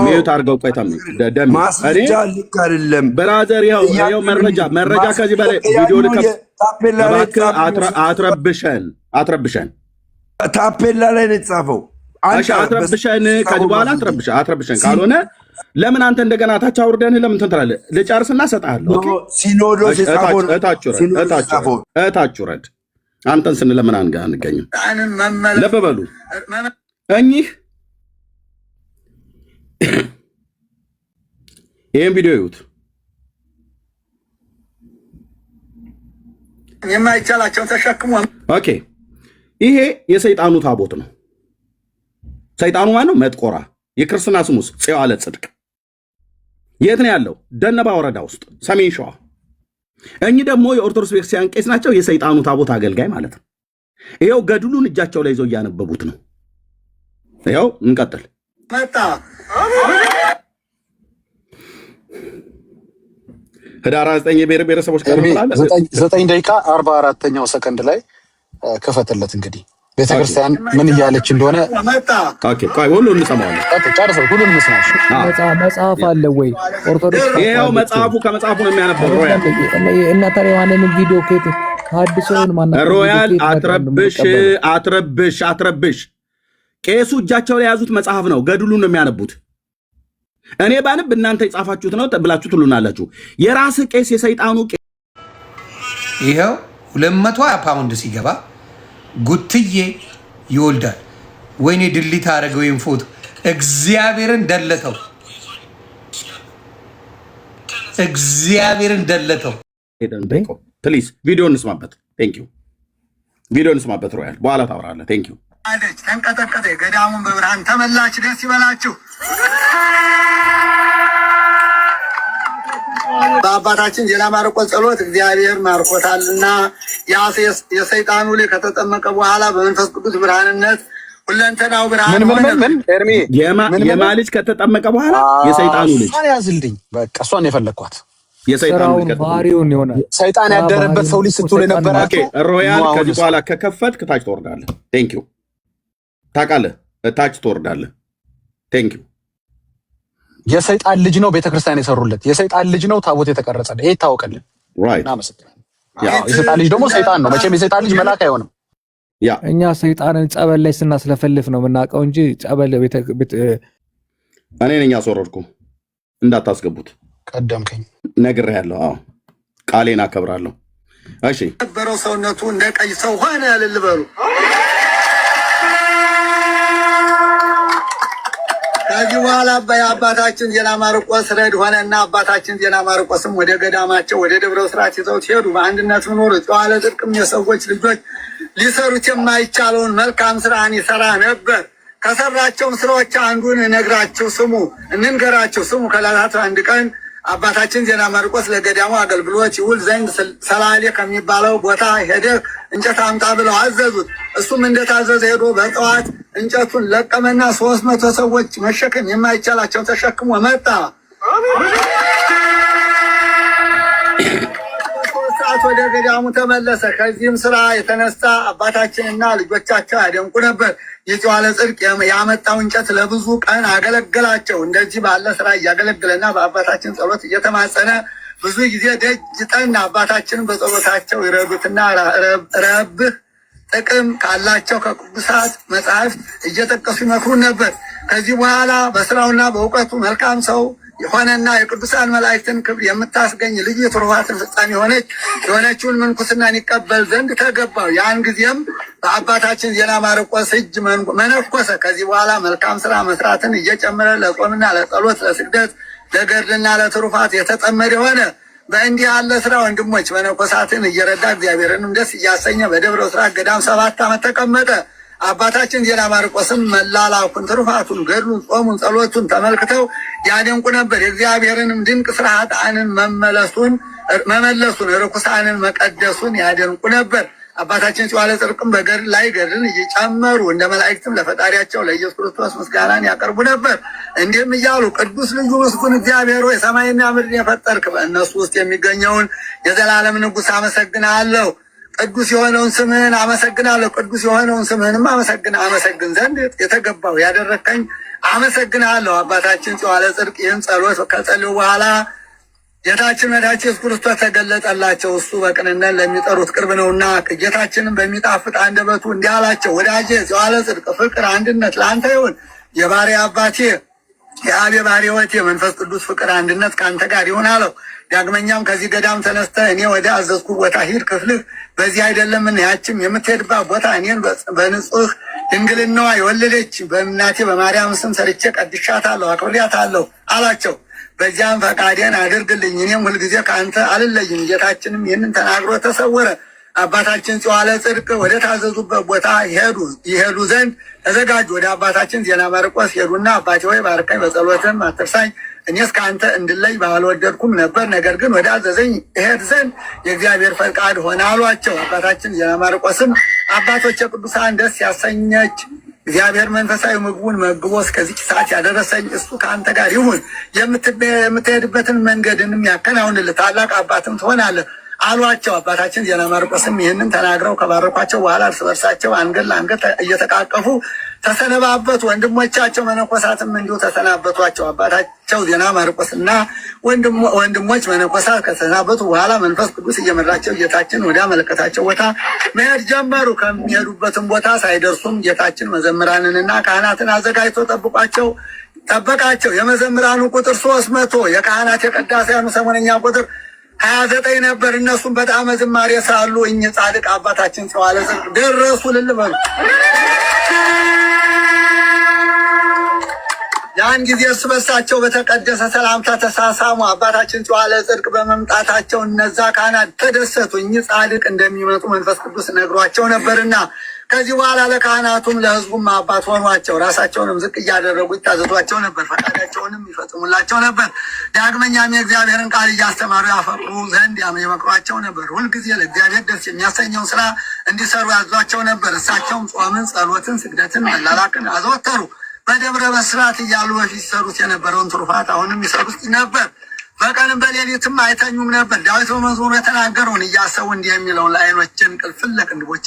ሚዩት አድርገው። ቆይ ማስረጃ ልክ አይደለም ብራዘር። ይኸው መረጃ ከዚህ በላይ ቪዲዮ አትረብሸን። ታፔላ ላይ ነው የተጻፈው። አትረብሸን። ከዚህ በኋላ አትረብሸን። ካልሆነ ለምን አንተ እንደገና ታች አውርደን ለምን ትንትራለህ? ልጨርስና እሰጥሃለሁ። ሲኖዶስ እታች ውረድ። አንተን ስንለምን አንገኝም። ልብ በሉ እኚህ ይህን ቪዲዮ ይዩት። የማይቻላቸውን ተሸክሞ ኦኬ። ይሄ የሰይጣኑ ታቦት ነው። ሰይጣኑ ማነው? መጥቆራ። የክርስትና ስሙስ ጽዋለ ጽድቅ። የት ነው ያለው? ደነባ ወረዳ ውስጥ ሰሜን ሸዋ። እኚህ ደግሞ የኦርቶዶክስ ቤተክርስቲያን ቄስ ናቸው። የሰይጣኑ ታቦት አገልጋይ ማለት ነው። ይኸው ገድሉን እጃቸው ላይ ይዘው እያነበቡት ነው። ይኸው እንቀጥል። ህዳር 9 የብሔር ብሔረሰቦች ቀን 9 ደቂቃ 44ኛው ሰከንድ ላይ ክፈትለት። እንግዲህ ቤተክርስቲያን ምን እያለች እንደሆነ ሁሉ እንሰማዋለን። ጨርሰው ሁሉን እንስማሽ። መጽሐፍ አለ ወይ? ኦርቶዶክስ ይኸው መጽሐፉ ከመጽሐፉ ነው የሚያነበው። እና ታዲያ ማንንም ቪዲዮ ከየት ከአዲሶን ሮያል አትረብሽ። ቄሱ እጃቸው ላይ የያዙት መጽሐፍ ነው። ገድሉን ነው የሚያነቡት። እኔ ባንብ እናንተ የጻፋችሁት ነው ብላችሁ ትሉናላችሁ። የራስ ቄስ የሰይጣኑ ቄስ ይኸው 220 ፓውንድ ሲገባ ጉትዬ ይወልዳል። ወይኔ ድሊት አደረገው ወይም ፎቶ እግዚአብሔርን ደለተው። ፕሊዝ ቪዲዮ እንስማበት። ቴንክ ዩ ቪዲዮ እንስማበት። ሮያል በኋላ ታወራለህ። ቴንክ ዩ ተንቀጠቀጠ። ገዳሙን በብርሃን ተመላች። ደስ ይበላችሁ። በአባታችን ዜና ማርቆስ ጸሎት እግዚአብሔር ማርኮታልና የሰይጣኑ ላይ ከተጠመቀ በኋላ በመንፈስ ቅዱስ ብርሃንነት ሁለንተናው ብርሃን የማ ልጅ ከተጠመቀ በኋላ የሰይጣኑ ልጅ ያዝልኝ። በቃ እሷን የፈለግኳት የሰይጣኑ ልጅ ባህሪውን ይሆናል። ሰይጣን ያደረበት ሰው ልጅ ስትሆን የነበራቸው ሮያል ከዚህ በኋላ ከከፈትክ ታች ትወርዳለህ። ቴንክ ዩ ታውቃለህ፣ ታች ትወርዳለህ። ቴንክ ዩ የሰይጣን ልጅ ነው ቤተክርስቲያን የሰሩለት። የሰይጣን ልጅ ነው ታቦት የተቀረጸለት። ይሄ ይታወቅልን። የሰይጣን ልጅ ደግሞ ሰይጣን ነው። መቼም የሰይጣን ልጅ መልአክ አይሆንም። እኛ ሰይጣንን ጸበል ላይ ስናስለፈልፍ ነው የምናውቀው እንጂ ጸበል እኔ ነኝ ያስወረድኩ። እንዳታስገቡት። ቀደምከኝ። ነግሬሃለሁ። አዎ ቃሌን አከብራለሁ። እሺ ነበረው ሰውነቱ እንደ ቀይ ሰው ሆነ ያልልበሉ። ከዚህ በኋላ የአባታችን ዜና ማርቆስ ረድ ሆነና አባታችን ዜና ማርቆስም ወደ ገዳማቸው ወደ ደብረ ስርዓት ይዘው ሲሄዱ በአንድነት ኖሩ። ጨዋለ ጽድቅም የሰዎች ልጆች ሊሰሩት የማይቻለውን መልካም ስራን ይሰራ ነበር። ከሰራቸውም ስራዎች አንዱን እንንገራችሁ ስሙ። ከዕለታት አንድ ቀን አባታችን ዜና ማርቆስ ለገዳሙ አገልግሎት ይውል ዘንድ ሰላሌ ከሚባለው ቦታ ሄደህ እንጨት አምጣ ብለው አዘዙት። እሱም እንደታዘዘ ሄዶ በጠዋት እንጨቱን ለቀመና 300 ሰዎች መሸከም የማይቻላቸው ተሸክሞ መጣ። 3 ሰዓት ወደ ገዳሙ ተመለሰ። ከዚህም ስራ የተነሳ አባታችንና ልጆቻቸው ያደንቁ ነበር። የጨዋለ ጽድቅ ያመጣው እንጨት ለብዙ ቀን አገለገላቸው። እንደዚህ ባለ ስራ እያገለገለና በአባታችን ጸሎት እየተማጸነ ብዙ ጊዜ ደጅ ጠና። አባታችንን በጸሎታቸው ይረዱትና ረብህ ጥቅም ካላቸው ከቅዱሳት መጽሐፍት እየጠቀሱ ይመክሩን ነበር። ከዚህ በኋላ በስራውና በእውቀቱ መልካም ሰው የሆነና የቅዱሳን መላእክትን ክብር የምታስገኝ ልዩ ትሩፋትን ፍጻሜ የሆነችውን ምንኩስናን ይቀበል ዘንድ ተገባው። ያን ጊዜም በአባታችን ዜና ማርቆስ እጅ መነኮሰ። ከዚህ በኋላ መልካም ስራ መስራትን እየጨመረ ለጾምና ለጸሎት፣ ለስግደት፣ ለገድልና ለትሩፋት የተጠመደ ሆነ። በእንዲህ ያለ ስራ ወንድሞች መነኮሳትን እየረዳ እግዚአብሔርንም ደስ እያሰኘ በደብረ ብስራት ገዳም 7 ዓመት ተቀመጠ። አባታችን ዜና ማርቆስም መላላኩን፣ ትሩፋቱን፣ ገድሉን፣ ጾሙን፣ ጸሎቱን ተመልክተው ያደንቁ ነበር። የእግዚአብሔርንም ድንቅ ስርዓትን መመለሱን፣ ርኩሳንን መቀደሱን ያደንቁ ነበር። አባታችን ሲዋለ ጽድቅም በገድል ላይ ገድልን እየጨመሩ እንደ መላእክትም ለፈጣሪያቸው ለኢየሱስ ክርስቶስ ምስጋናን ያቀርቡ ነበር። እንዲህም እያሉ ቅዱስ ልዩ ምስጉን እግዚአብሔር ሆይ ሰማይና ምድር የፈጠርክ በእነሱ ውስጥ የሚገኘውን የዘላለም ንጉሥ አመሰግናለሁ። ቅዱስ የሆነውን ስምህን አመሰግናለሁ። ቅዱስ የሆነውን ስምህንም አመሰግን ዘንድ የተገባው ያደረከኝ አመሰግናለሁ። አባታችን ሲዋለ ጽድቅ ይህን ጸሎት ከጸለዩ በኋላ ጌታችን መድኃኒታችን ኢየሱስ ክርስቶስ ተገለጠላቸው። እሱ በቅንነት ለሚጠሩት ቅርብ ነውና ጌታችንን በሚጣፍጥ አንደበቱ እንዲህ አላቸው። ወዳጄ ሲዋለ ጽድቅ ፍቅር፣ አንድነት ለአንተ ይሁን። የባሕርይ አባቴ የአብ የባሕርይ ሕይወቴ መንፈስ ቅዱስ ፍቅር፣ አንድነት ከአንተ ጋር ይሁን አለው። ዳግመኛም ከዚህ ገዳም ተነስተ እኔ ወደ አዘዝኩ ቦታ ሂድ፣ ክፍልህ በዚህ አይደለምን? ያችም የምትሄድባት ቦታ እኔን በንጹህ ድንግልናዋ የወለደች በእናቴ በማርያም ስም ሰርቼ ቀድሻታለሁ፣ አክብሬያታለሁ አላቸው። በዚያም ፈቃዴን አድርግልኝ፣ እኔም ሁልጊዜ ከአንተ አልለይም። ጌታችንም ይህንን ተናግሮ ተሰወረ። አባታችን ሲዋለ ጽድቅ ወደ ታዘዙበት ቦታ ይሄዱ ዘንድ ተዘጋጁ። ወደ አባታችን ዜና ማርቆስ ሄዱና አባቴ ሆይ ባርከኝ፣ በጸሎትም አትርሳኝ፣ እኔስ ከአንተ እንድለይ ባልወደድኩም ነበር፣ ነገር ግን ወደ አዘዘኝ እሄድ ዘንድ የእግዚአብሔር ፈቃድ ሆነ አሏቸው። አባታችን ዜና ማርቆስም አባቶች ቅዱሳን ደስ ያሰኘች እግዚአብሔር መንፈሳዊ ምግቡን መግቦ እስከዚህ ሰዓት ያደረሰኝ እሱ ከአንተ ጋር ይሁን፣ የምትሄድበትን መንገድንም ያከናውንልህ፣ ታላቅ አባትም ትሆናለህ አሏቸው። አባታችን ዜና ማርቆስም ይህንን ተናግረው ከባረኳቸው በኋላ እርስ በርሳቸው አንገት ለአንገት እየተቃቀፉ ተሰነባበቱ። ወንድሞቻቸው መነኮሳትም እንዲሁ ተሰናበቷቸው። አባታቸው ዜና ማርቆስና ወንድሞች መነኮሳት ከተሰናበቱ በኋላ መንፈስ ቅዱስ እየመራቸው ጌታችን ወደ አመለከታቸው ቦታ መሄድ ጀመሩ። ከሚሄዱበትም ቦታ ሳይደርሱም ጌታችን መዘምራንንና ካህናትን አዘጋጅቶ ጠበቃቸው። የመዘምራኑ ቁጥር 300፣ የካህናት የቀዳሳያኑ ሰሞነኛ ቁጥር 29 ነበር። እነሱም በጣም ዝማሬ ሳሉ እኚህ ጻድቅ አባታችን ሲዋለ ጽድቅ ደረሱ። ልልበሉ ያን ጊዜ እርስ በርሳቸው በተቀደሰ ሰላምታ ተሳሳሙ። አባታችን ሲዋለ ጽድቅ በመምጣታቸው እነዛ ካህናት ተደሰቱ። እኚህ ጻድቅ እንደሚመጡ መንፈስ ቅዱስ ነግሯቸው ነበርና። ከዚህ በኋላ ለካህናቱም ለሕዝቡም አባት ሆኗቸው። ራሳቸውንም ዝቅ እያደረጉ ይታዘዟቸው ነበር፣ ፈቃዳቸውንም ይፈጽሙላቸው ነበር። ዳግመኛም የእግዚአብሔርን ቃል እያስተማሩ ያፈቅሩ ዘንድ ይመክሯቸው ነበር። ሁልጊዜ ለእግዚአብሔር ደስ የሚያሰኘው ስራ እንዲሰሩ ያዟቸው ነበር። እሳቸውም ጾምን፣ ጸሎትን፣ ስግደትን፣ መላላክን አዘወተሩ። በደብረ ብስራት እያሉ በፊት ይሰሩት የነበረውን ትሩፋት አሁንም ይሰሩት ነበር። በቀንም በሌሊትም አይተኙም ነበር። ዳዊት በመዝሙሩ የተናገረውን እያሰቡ እንዲህ የሚለውን ለዓይኖቼ እንቅልፍን፣ ለቅንድቦቼ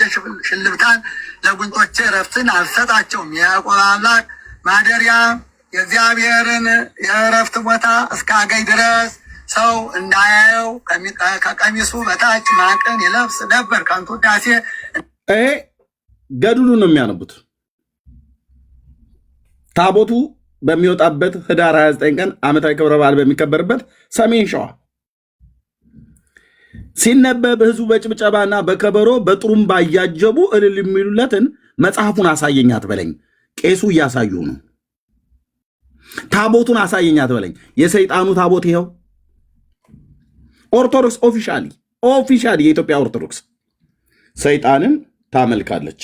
ሽልብታን፣ ለጉንጮቼ እረፍትን አልሰጣቸውም። የያዕቆብ አምላክ ማደሪያ የእግዚአብሔርን የእረፍት ቦታ እስካገኝ ድረስ ሰው እንዳያየው ከቀሚሱ በታች ማቅን ይለብስ ነበር። ከንቱ ውዳሴ ገድሉ ነው የሚያነቡት። ታቦቱ በሚወጣበት ህዳር 29 ቀን ዓመታዊ ክብረ በዓል በሚከበርበት ሰሜን ሸዋ ሲነበብ ህዝቡ በጭብጨባና በከበሮ በጥሩምባ እያጀቡ እልል የሚሉለትን መጽሐፉን አሳየኛት በለኝ። ቄሱ እያሳዩ ነው። ታቦቱን አሳየኛት በለኝ። የሰይጣኑ ታቦት ይኸው። ኦርቶዶክስ ኦፊሻሊ የኢትዮጵያ ኦርቶዶክስ ሰይጣንን ታመልካለች።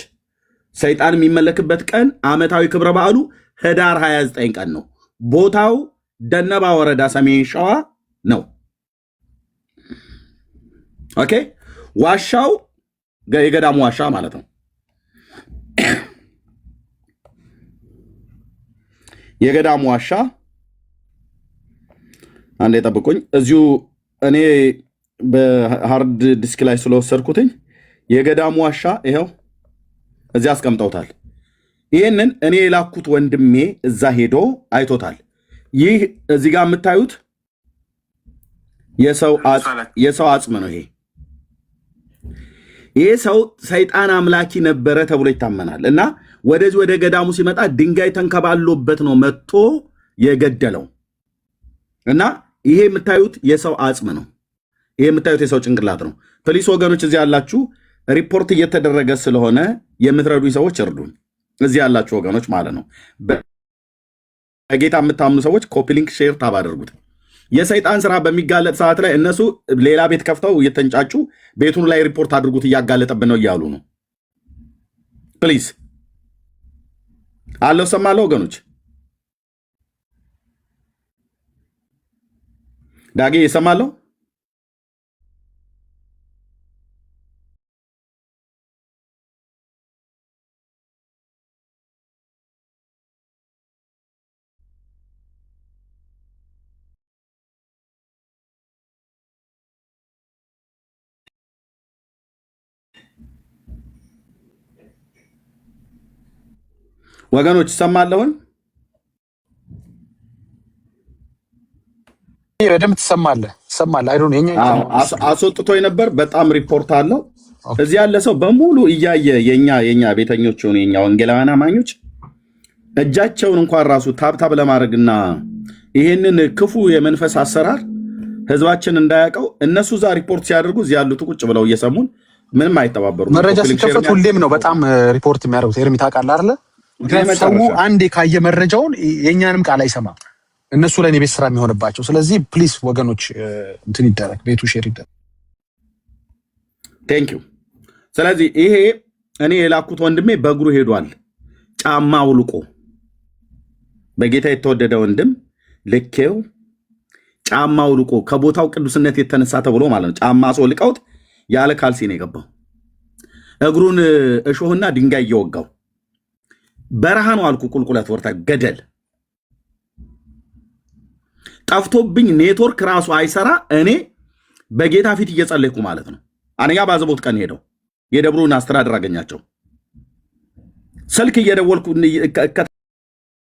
ሰይጣን የሚመለክበት ቀን ዓመታዊ ክብረ በዓሉ ህዳር 29 ቀን ነው። ቦታው ደነባ ወረዳ ሰሜን ሸዋ ነው። ኦኬ። ዋሻው የገዳሙ ዋሻ ማለት ነው። የገዳሙ ዋሻ አንዴ ጠብቁኝ። እዚሁ እኔ በሃርድ ዲስክ ላይ ስለወሰድኩትኝ የገዳሙ ዋሻ ይኸው እዚህ አስቀምጠውታል። ይህንን እኔ የላኩት ወንድሜ እዛ ሄዶ አይቶታል። ይህ እዚህ ጋር የምታዩት የሰው አጽም ነው። ይሄ ሰው ሰይጣን አምላኪ ነበረ ተብሎ ይታመናል እና ወደዚህ ወደ ገዳሙ ሲመጣ ድንጋይ ተንከባሎበት ነው መጥቶ የገደለው። እና ይሄ የምታዩት የሰው አጽም ነው። ይሄ የምታዩት የሰው ጭንቅላት ነው። ፕሊስ ወገኖች፣ እዚህ ያላችሁ ሪፖርት እየተደረገ ስለሆነ የምትረዱኝ ሰዎች እርዱኝ። እዚህ ያላችሁ ወገኖች ማለት ነው። በጌታ የምታምኑ ሰዎች ኮፒ ሊንክ፣ ሼር ታብ አድርጉት። የሰይጣን ስራ በሚጋለጥ ሰዓት ላይ እነሱ ሌላ ቤት ከፍተው እየተንጫጩ ቤቱን ላይ ሪፖርት አድርጉት እያጋለጠብን ነው እያሉ ነው። ፕሊዝ አለው ሰማለሁ ወገኖች። ዳጌ ይሰማለሁ። ወገኖች ይሰማለሁን? በደምብ ትሰማለህ? አስወጥቶ ነበር። በጣም ሪፖርት አለው። እዚህ ያለ ሰው በሙሉ እያየ የኛ ቤተኞች ሆኑ የኛ ወንጌላውያን አማኞች እጃቸውን እንኳን ራሱ ታብታብ ለማድረግና ይሄንን ክፉ የመንፈስ አሰራር ህዝባችን እንዳያውቀው እነሱ እዛ ሪፖርት ሲያደርጉ እዚህ ያሉት ቁጭ ብለው እየሰሙን ምንም አይተባበሩ። መረጃ ሲከፈት ሁሌም ነው በጣም ሪፖርት የሚያደርጉት። ኤርሚ ታውቃለህ አይደለ? ሰው አንዴ ካየ መረጃውን የእኛንም ቃል አይሰማም። እነሱ ለእኔ ቤት ስራ የሚሆንባቸው። ስለዚህ ፕሊስ ወገኖች እንትን ይደረግ፣ ቤቱ ሼር ይደረግ። ቴንክ ዩ። ስለዚህ ይሄ እኔ የላኩት ወንድሜ በእግሩ ሄዷል፣ ጫማ አውልቆ። በጌታ የተወደደ ወንድም ልኬው ጫማ አውልቆ ከቦታው ቅዱስነት የተነሳ ተብሎ ማለት ነው። ጫማ አስወልቀውት ያለ ካልሲ ነው የገባው። እግሩን እሾህና ድንጋይ እየወጋው በረሃ ነው አልኩ። ቁልቁለት ወርታ ገደል ጠፍቶብኝ ኔትወርክ ራሱ አይሰራ። እኔ በጌታ ፊት እየጸለይኩ ማለት ነው። አንኛ ባዘቦት ቀን ሄደው የደብሩን አስተዳደር አገኛቸው። ስልክ እየደወልኩ